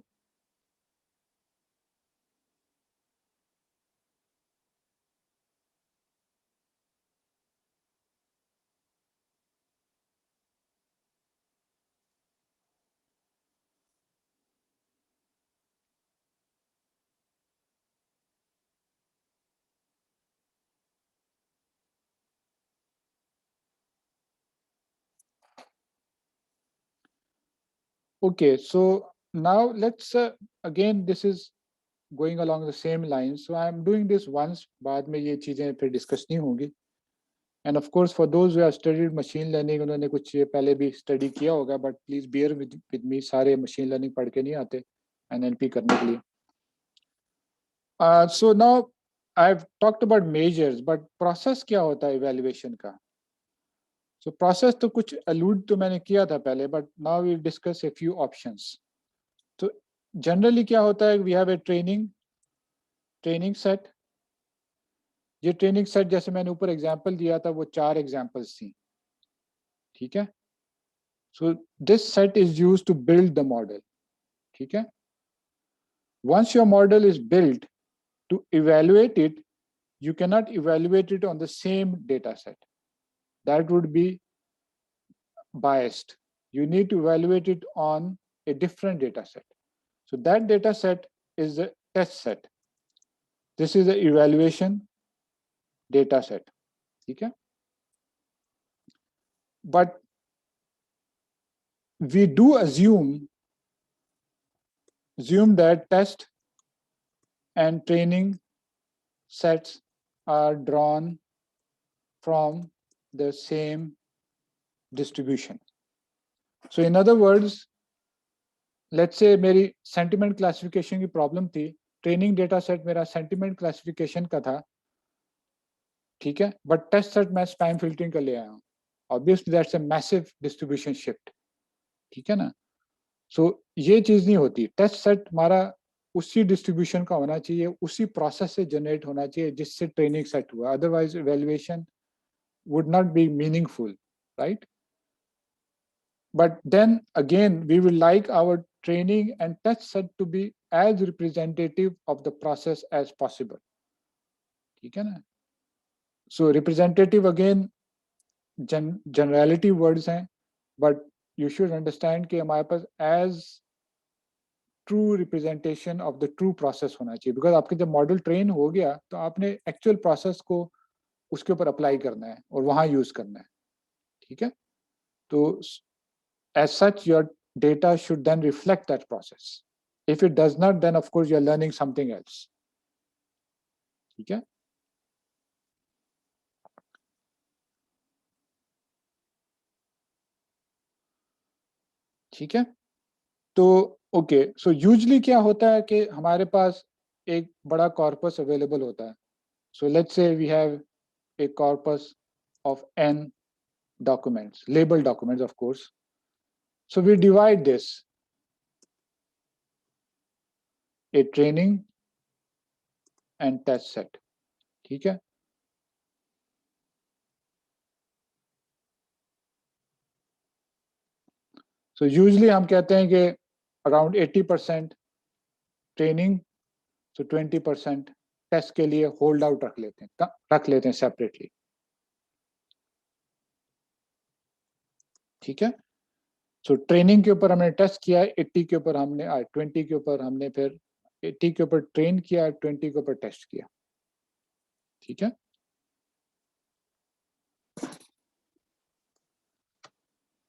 Okay, so now let's again this is going along the same lines, so I am doing this once, बाद में ये चीजें फिर डिस्कस नहीं होंगी. And of course for those who have studied machine learning, उन्होंने कुछ ये पहले भी स्टडी किया होगा, but please bear with me, सारे machine learning पढ़ के नहीं आते NLP करने के लिए. So now I've talked about measures, but process क्या होता है evaluation का? सो प्रोसेस तो कुछ अलूड तो मैंने किया था पहले, but now we discuss a few options. तो जनरली क्या होता है, we have a training set. ये ट्रेनिंग सेट जैसे मैंने ऊपर एग्जांपल दिया था वो 4 एग्जांपल्स थी, ठीक है. So this set is used to build the model, ठीक है. Once your model is built, to evaluate it, you cannot evaluate it on the same data set. That would be biased. You need to evaluate it on a different data set. So that data set is the test set. This is the evaluation data set. Okay? But we do assume that test and training sets are drawn from the same distribution. So in other words, let's say मेरी sentiment classification की problem थी, training data set मेरा sentiment classification का था, ठीक है, but test set मैं spam filtering का ले आया हूँ. Obviously that's a massive distribution shift, ठीक है ना. So ये चीज नहीं होती. Test set हमारा उसी distribution का होना चाहिए, उसी process से generate होना चाहिए जिससे training set हुआ. Otherwise evaluation would not be meaningful, right? But then again, we will like our training and test set to be as representative of the process as possible. ठीक है ना? So representative again, generality words हैं, but you should understand कि हमारे पास as true representation of the true process होना चाहिए. Because आपके जब model train हो गया, तो आपने actual process को उसके ऊपर apply करना है और वहाँ use करना है. ठीक है? तो as such, your data should then reflect that process. If it does not, then of course you're learning something else. Okay? ठीक है. तो ओके, सो यूजुअली क्या होता है कि हमारे पास एक बड़ा कॉर्पस अवेलेबल होता है. So let's say we have a corpus of n documents, labeled documents of course. So we divide this, a training and test set. ठीक है. So usually हम कहते हैं कि around 80% ट्रेनिंग, so 20% टेस्ट के लिए होल्ड आउट रख लेते हैं सेपरेटली. ठीक है. सो ट्रेनिंग के ऊपर हमने टेस्ट किया, 80 के ऊपर हमने 20 के ऊपर हमने फिर 80 के ऊपर ट्रेन किया, 20 के ऊपर टेस्ट किया. ठीक है.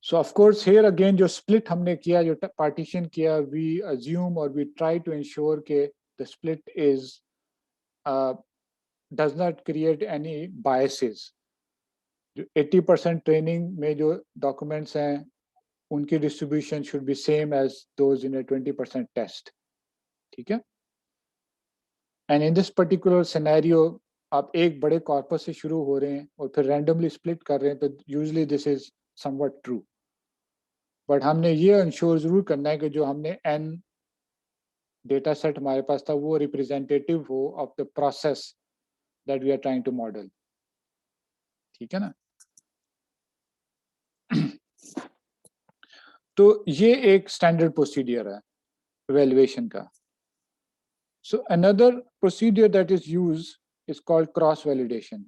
So of course here again जो स्प्लिट हमने किया, जो पार्टीशन किया, वी अज्यूम और वी ट्राई टू इंश्योर के the split is does not create any biases. 80% training में जो डॉक्यूमेंट्स हैं उनकी distribution should be same as those in 20% test. ठीक है. And in this particular scenario आप एक बड़े कॉर्पस से शुरू हो रहे हैं और फिर रैंडमली स्प्लिट कर रहे हैं, तो usually this is somewhat true. But हमने ये इंश्योर जरूर करना है कि जो हमने n डेटा सेट हमारे पास था वो रिप्रेजेंटेटिव हो of the process that we are trying to model. ठीक है ना. तो ये एक स्टैंडर्ड प्रोसीडियर है इवैल्यूएशन का. So another procedure that is used is called cross validation.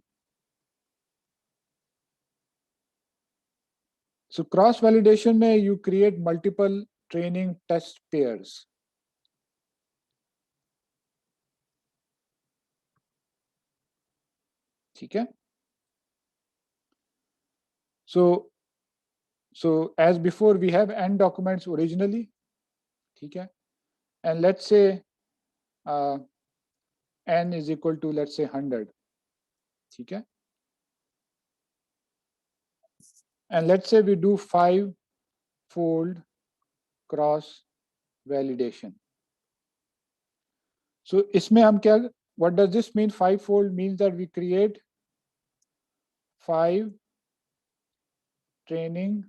So cross validation में you create multiple training test pairs. ठीक है. So as before we have n documents originally. ठीक है. And let's say n is equal to let's say 100. ठीक है. And let's say we do 5-fold cross validation. So इसमें हम क्या, what does this mean? 5-fold means that we create 5 training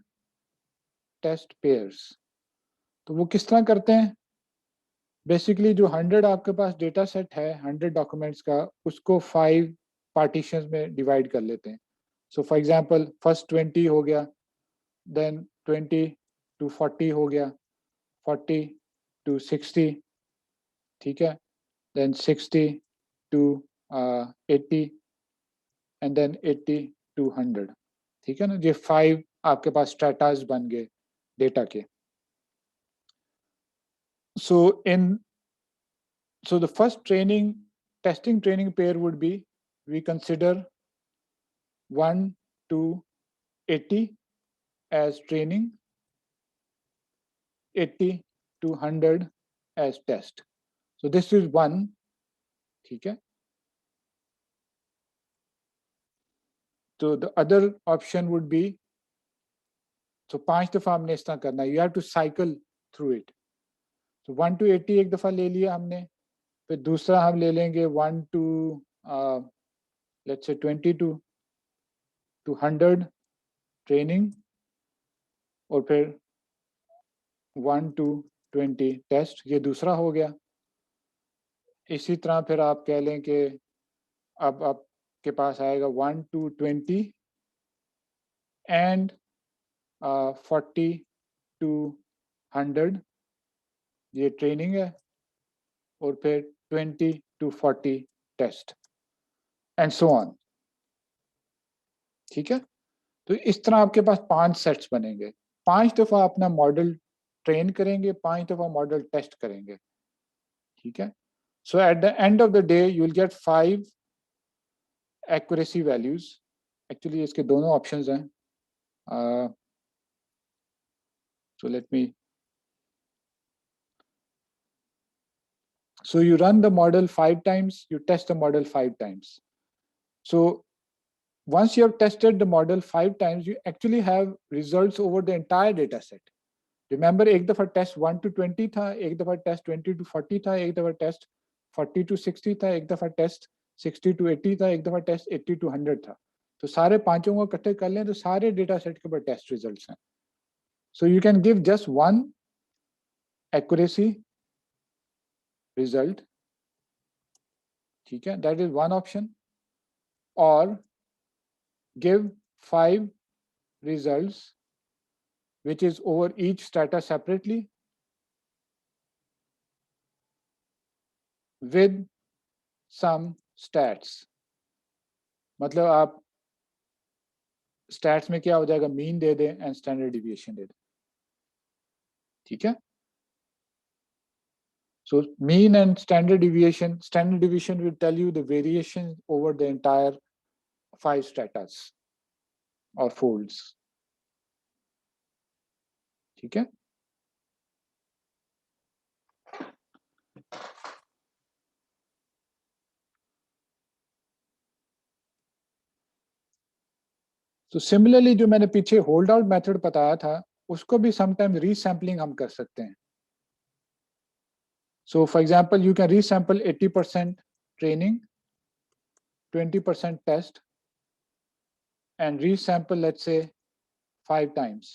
test pairs. तो वो किस तरह करते हैं? बेसिकली जो 100 आपके पास डेटा सेट है 100 डॉक्यूमेंट्स का, उसको 5 पार्टीशंस में डिवाइड कर लेते हैं। सो फॉर एग्जांपल फर्स्ट 20 हो गया, देन 20 to 40 हो गया, 40 to 60, ठीक है, then 60 to 80 and then 80 to 100, ठीक है ना। ये 5 आपके पास स्ट्रेटास बन गए डेटा के। So the first testing training pair would be, we consider 1 to 80 as training, 80 to 100 as test. So this is 1, ठीक है। So the other option would be, so 5 दफा हमने इस तरह करना है, you have to cycle through it. So 1 to 80 एक दफा ले लिया हमने, फिर दूसरा हम ले लेंगे 1 to let's say 20 to 100 training, और फिर 1 to 20 टेस्ट, ये दूसरा हो गया। इसी तरह फिर आप कह लें कि अब आपके पास आएगा 1 to 20 एंड 40 to 100, ये ट्रेनिंग है, और फिर 20 to 40 test and so on, ठीक है। तो इस तरह आपके पास 5 सेट्स बनेंगे। 5 दफा अपना मॉडल ट्रेन करेंगे, 5 दफा मॉडल टेस्ट करेंगे, ठीक है। So at the end of the day you will get 5 accuracy values. Actually इसके दोनों ऑप्शंस हैं, so let me, so you run the model 5 times, you test the model 5 times. So once you have tested the model 5 times, you actually have results over the entire data set. Remember, एक दफा test 1 to 20 था, एक दफा test 20 to 40 था, एक दफा test 40 to 60 था, एक दफा टेस्ट 60 to 80 था, एक दफा टेस्ट 80 to 100 था। तो सारे पांचों को इकट्ठे कर लें तो सारे डेटा सेट के ऊपर टेस्ट रिजल्ट्स हैं। So you can give just one accuracy result, ठीक है, that is one option, or give 5 results which is over each strata separately with some stats. मतलब आप stats में क्या हो जाएगा, मीन दे दें एंड स्टैंडर्ड डिविएशन दे दें, ठीक है। So mean and standard deviation will tell you the variation over the entire 5 stratas or folds, ठीक है। तो सिमिलरली जो मैंने पीछे होल्ड आउट मेथड बताया था, उसको भी समटाइम्स रीसैम्पलिंग हम कर सकते हैं। So for example, you can resample 80% training, 20% test, and resample, let's say, 5 times.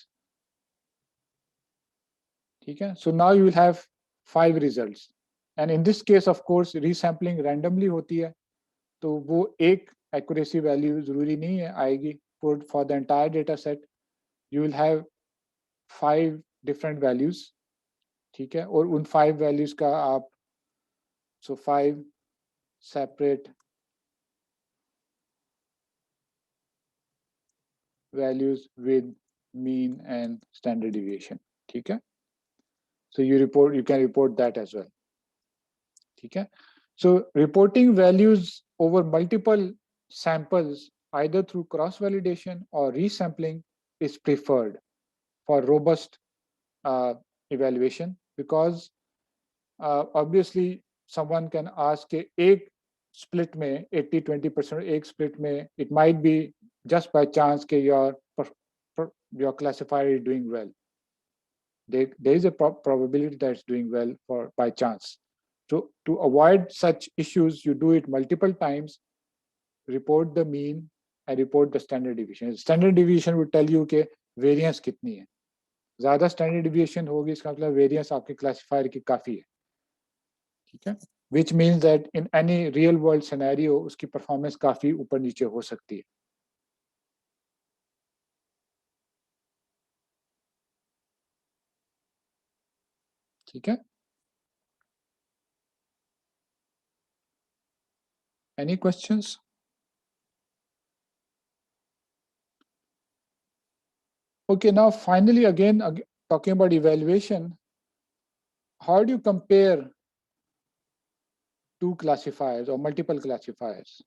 ठीक है? So now you will have 5 results. And in this case, of course, resampling randomly होती है, तो वो एक accuracy value जरूरी नहीं है आएगी। For the entire data set, you will have 5 different values, ठीक है, और उन 5 values का आप, so 5 separate values with mean and standard deviation, ठीक है। So you can report that as well, ठीक है। So reporting values over multiple samples either through cross validation or resampling is preferred for robust evaluation, because obviously someone can ask कि एक split में 80-20%, एक split में it might be just by chance कि your classifier is doing well. There is a probability that it's doing well by chance. So to avoid such issues, you do it multiple times, report the mean and report the standard deviation. Standard deviation will tell you कि variance कितनी है। ज़्यादा standard deviation होगी इसका मतलब variance आपके classifier की काफ़ी है, ठीक है, which means that in any real world scenario उसकी परफॉर्मेंस काफ़ी ऊपर नीचे हो सकती है। ठीक है, any questions? Okay, now finally again talking about evaluation, how do you compare two classifiers or multiple classifiers?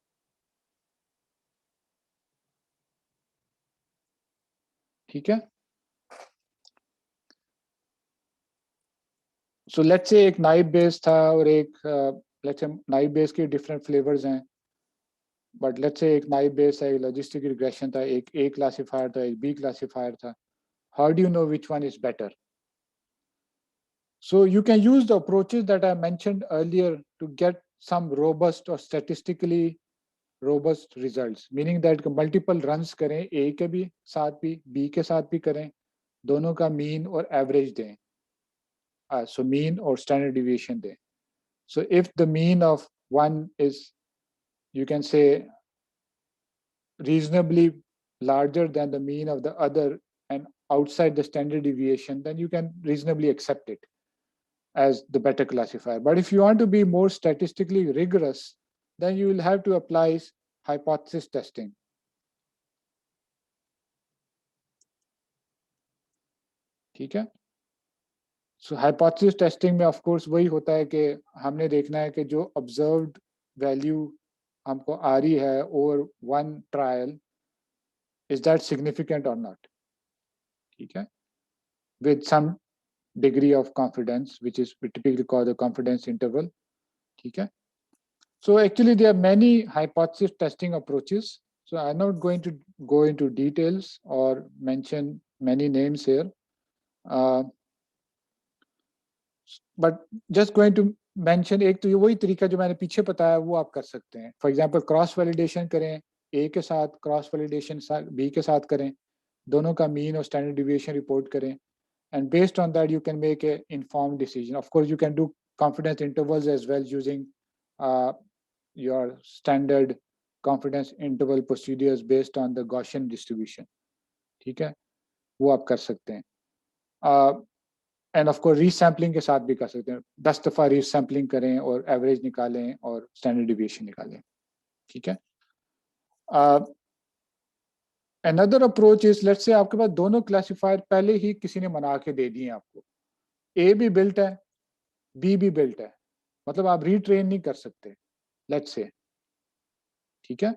ठीक है, so let's say एक नाइब बेस था और एक let's say नाइब बेस के different flavors हैं, but let's say एक नाइब base है, एक logistic regression था, एक A classifier था, एक B classifier था. How do you know which one is better? So you can use the approaches that I mentioned earlier to get some robust or statistically robust results, meaning that multiple runs करें, A के भी साथ भी, B के साथ भी करें, दोनों का mean और average दें, so mean और standard deviation दें. So if the mean of one is, you can say, reasonably larger than the mean of the other and outside the standard deviation, then you can reasonably accept it as the better classifier. But if you want to be more statistically rigorous, then you will have to apply hypothesis testing. ठीक है, सो hypothesis testing में of course वही होता है कि हमने देखना है कि जो ऑब्जर्व्ड वैल्यू हमको आ रही है over one trial, is that significant और नॉट, ठीक है, with some degree of confidence, which is typically called the confidence interval. ठीक है, so actually there are many hypothesis testing approaches, so I'm not going to go into details or mention many names here, but just going to mention एक तो ये वही तरीका जो मैंने पीछे बताया वो आप कर सकते हैं. फॉर एग्जांपल क्रॉस वैलिडेशन करें, ए के साथ क्रॉस वैलिडेशन बी के साथ करें, दोनों का मीन और स्टैंडर्ड डिविएशन रिपोर्ट करें, and based on that you can make an informed decision. Of course you can do confidence intervals as well using your standard confidence interval procedures based on the Gaussian distribution. ठीक है, वो आप कर सकते हैं. End of course रीसैम्पलिंग के साथ भी कर सकते हैं, 10 दफ़ा रीसैम्पलिंग करें और एवरेज निकालें और स्टैंडर्ड डिविएशन निकालें. ठीक है, another approach is, let's say आपके पास दोनों क्लासिफायर पहले ही किसी ने बना के दे दिए आपको, ए भी बिल्ट है, बी भी बिल्ट है, मतलब आप रीट्रेन नहीं कर सकते, लेट्स से. ठीक है,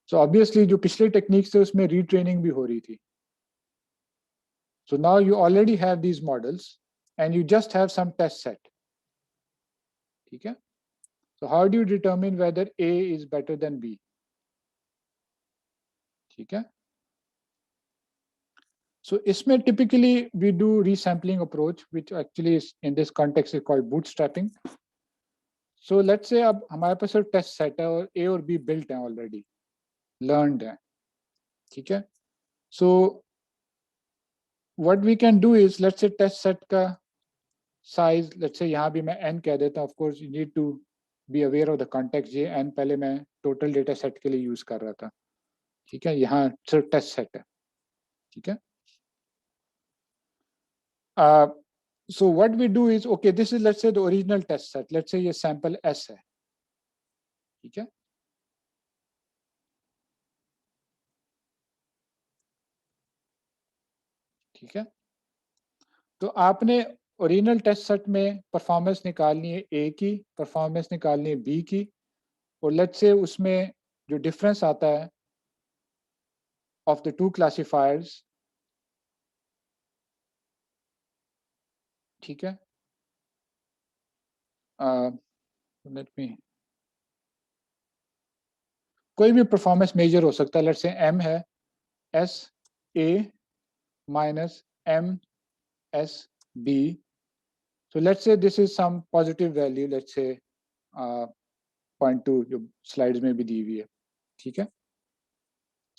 सो ऑब्वियसली जो पिछले टेक्निक्स थे उसमें रीट्रेनिंग भी हो रही थी. So now you already have these models and you just have some test set. ठीक है, so how do you determine whether A is better than B? ठीक है, so इसमें typically we do resampling approach, which actually is in this context is called bootstrapping. So let's say अब हमारे पास सिर्फ test set है और A और B built हैं already, learned हैं. ठीक है, so what we can do is, let's say test set का size, let's say यहाँ भी मैं n कह देता हूँ. Of course you need to be aware of the context. ये n पहले मैं total data set के लिए यूज कर रहा था. ठीक है, यहाँ सिर्फ टेस्ट सेट है. ठीक है, so what we do is, okay, this is let's say the original test set, let's say ये sample S है. ठीक है, ठीक है, तो आपने ओरिजिनल टेस्ट सेट में परफॉर्मेंस निकालनी है ए की, परफॉर्मेंस निकालनी है बी की, और लेट्स से उसमें जो डिफरेंस आता है ऑफ द टू क्लासिफायर्स, ठीक है, लेट मी, कोई भी परफॉर्मेंस मेजर हो सकता है. लेट्स से एम है, S A minus M S B. So let's say this is some positive value, let's say 0.2 जो स्लाइड्स में भी दी हुई है. ठीक है,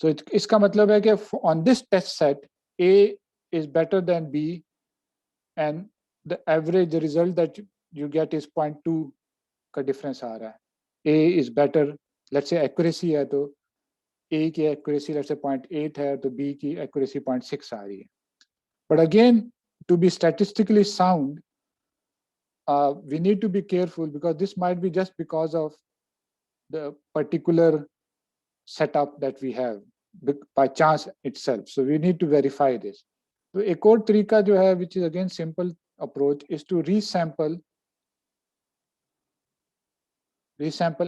So इसका मतलब है कि on this test set A is better than B and the average result that you get is 0.2 का difference आ रहा है. A is better, let's say accuracy है तो A की accuracy let's say 0.8 है तो B की accuracy 0.6 आ रही है. But again, to be statistically sound, we need to be careful because this might be just because of the particular setup that we have by chance itself. So we need to verify this. So एक और तरीका जो है, which is again simple approach, is to resample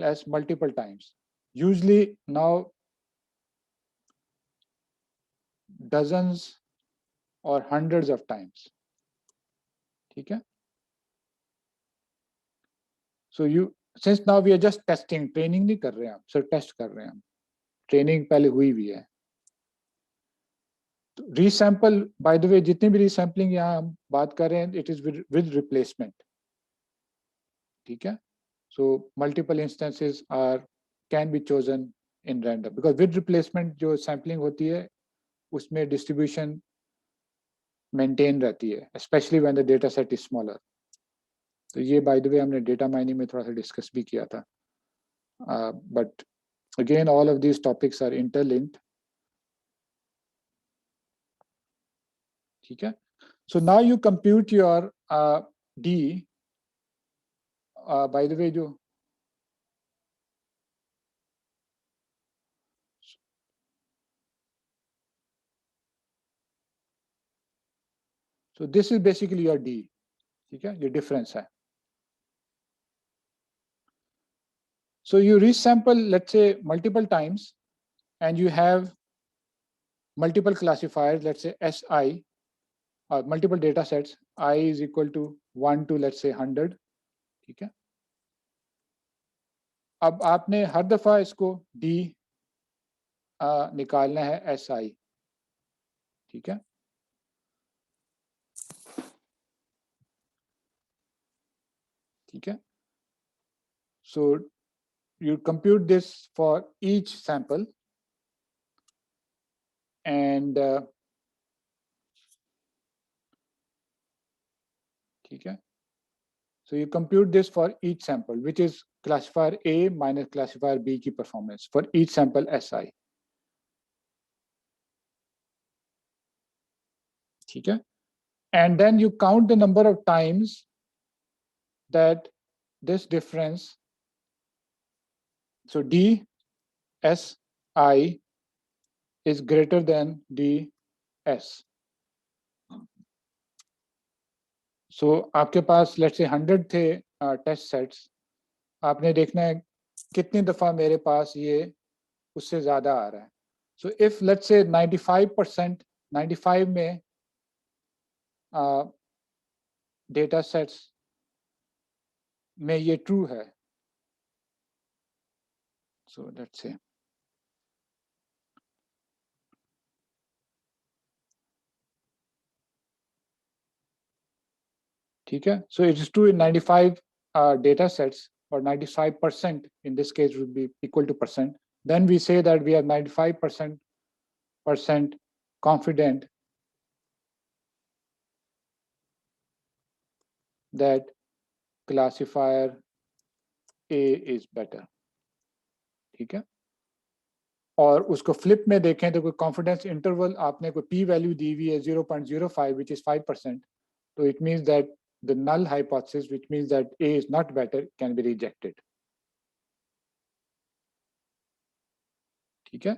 as multiple times. Usually now dozens or hundreds of times. ठीक है? So since now we are just testing, training नहीं कर रहे हैं हम, सिर्फ test कर रहे हैं हम. Training पहले हुई भी है. Resample, by the way, जितनी भी resampling यहाँ हम बात कर रहे हैं, it is with replacement. ठीक है? So multiple instances can be chosen in random because with replacement जो sampling होती है उसमें distribution maintain रहती है, especially when the data set is smaller. तो ये by the way हमने data mining में थोड़ा सा discuss भी किया था. But again all of these topics are interlinked. ठीक है? So now you compute your D. By the way जो So this is basically your D. ठीक है? ये difference है. So you resample, let's say, multiple times, and you have multiple classifiers, let's say SI, or multiple data sets. I is equal to 1 to, let's say, 100. ठीक है? अब आपने हर दफा इसको D निकालना है SI. ठीक है? ठीक है? So you compute this for each sample, and ठीक है? So you compute this for each sample, which is classifier A minus classifier B की performance for each sample SI. ठीक है? And then you count the number of times that this difference, so D SI is greater than D S. So आपके पास let's say 100 थे test sets. आपने देखना है कितनी दफा मेरे पास ये उससे ज्यादा आ रहा है. So if let's say 95%, 95 में data sets में ये true है. So let's say ठीक है? So it is true in 95 data sets, or 95% in this case would be equal to percent. Then we say that we are 95% confident that classifier A is better. ठीक है? और उसको flip में देखें तो कोई confidence interval आपने कोई p value दी हुई है 0.05, which is 5%. So it means that the null hypothesis, which means that A is not better, can be rejected. ठीक है?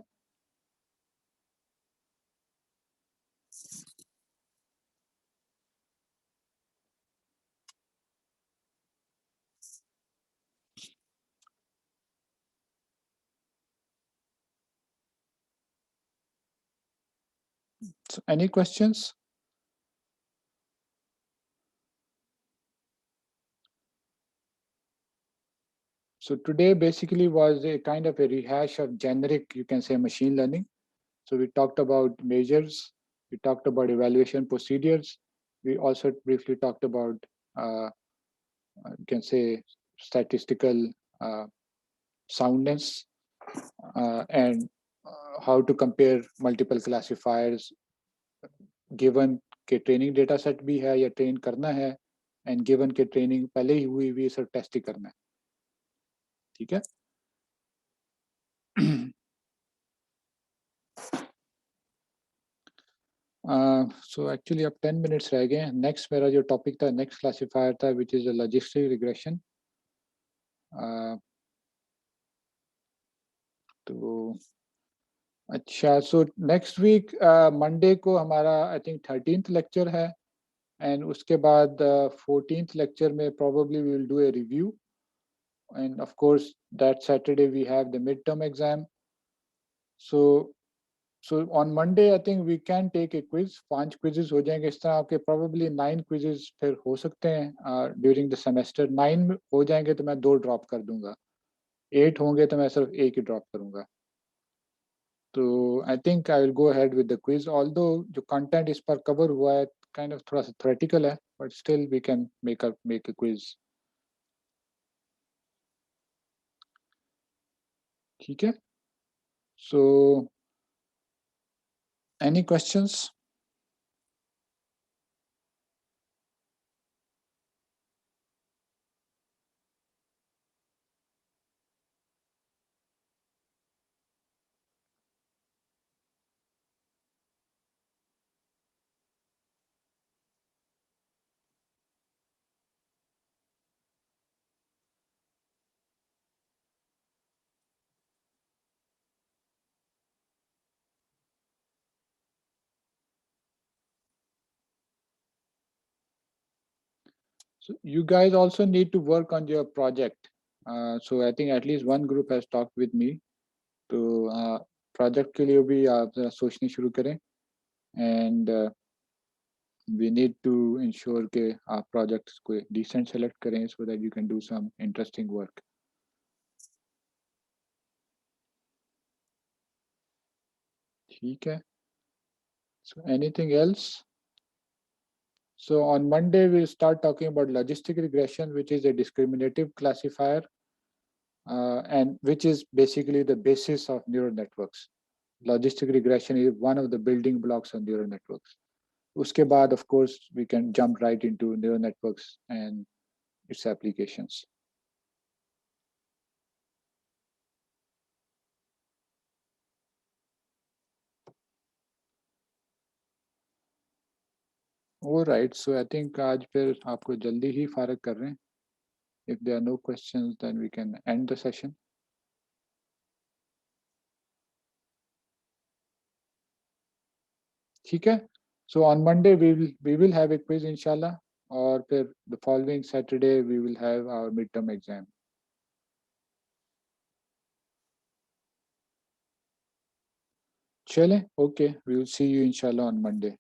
So any questions? So today basically was a kind of a rehash of generic, you can say, machine learning. So we talked about measures, we talked about evaluation procedures, we also briefly talked about, you can say, statistical soundness, and how to compare multiple classifiers given के training data set भी है या train करना है and given के training पहले ही हुई हुई सिर्फ टेस्ट ही करना है. ठीक है. सो एक्चुअली अब 10 मिनट्स रह गए हैं. नेक्स्ट मेरा जो टॉपिक था, नेक्स्ट क्लासिफायर था, विच इज लॉजिस्टिक रिग्रेशन. तो अच्छा, सो नेक्स्ट वीक मंडे को हमारा आई थिंक 13th लेक्चर है एंड उसके बाद 14th लेक्चर में probably we will do a review and of course that Saturday we have the midterm exam. So on Monday I think we can take a quiz. 5 quizzes हो जाएंगे. इस तरह आपके probably 9 quizzes फिर हो सकते हैं during the semester. 9 हो जाएंगे तो मैं 2 ड्रॉप कर दूंगा. 8 होंगे तो मैं सिर्फ 1 ही ड्रॉप करूंगा. तो I think I will go ahead with the quiz. Although जो कंटेंट इस पर कवर हुआ है काइंड ऑफ थोड़ा सा थ्योरेटिकल है, but still we can make a quiz. ठीक है. So any questions? So you guys also need to work on your project. So I think at least one group has talked with me. तो project के लिए भी आप जरा सोचनी शुरू करें and we need to ensure कि आप प्रोजेक्ट्स को डिसेंट सेलेक्ट करें so that you can do some interesting work. ठीक है. So anything else? So on Monday, we'll start talking about logistic regression, which is a discriminative classifier, and which is basically the basis of neural networks. Logistic regression is one of the building blocks of neural networks. Uske baad, of course, we can jump right into neural networks and its applications. All right, so I think आज फिर आपको जल्दी ही फारग कर रहे हैं. If there are no questions, then we can end the session. ठीक है. So on Monday we will have a quiz inshallah, और फिर the following Saturday we will have our midterm exam. चलें, okay, we will see you inshallah on Monday.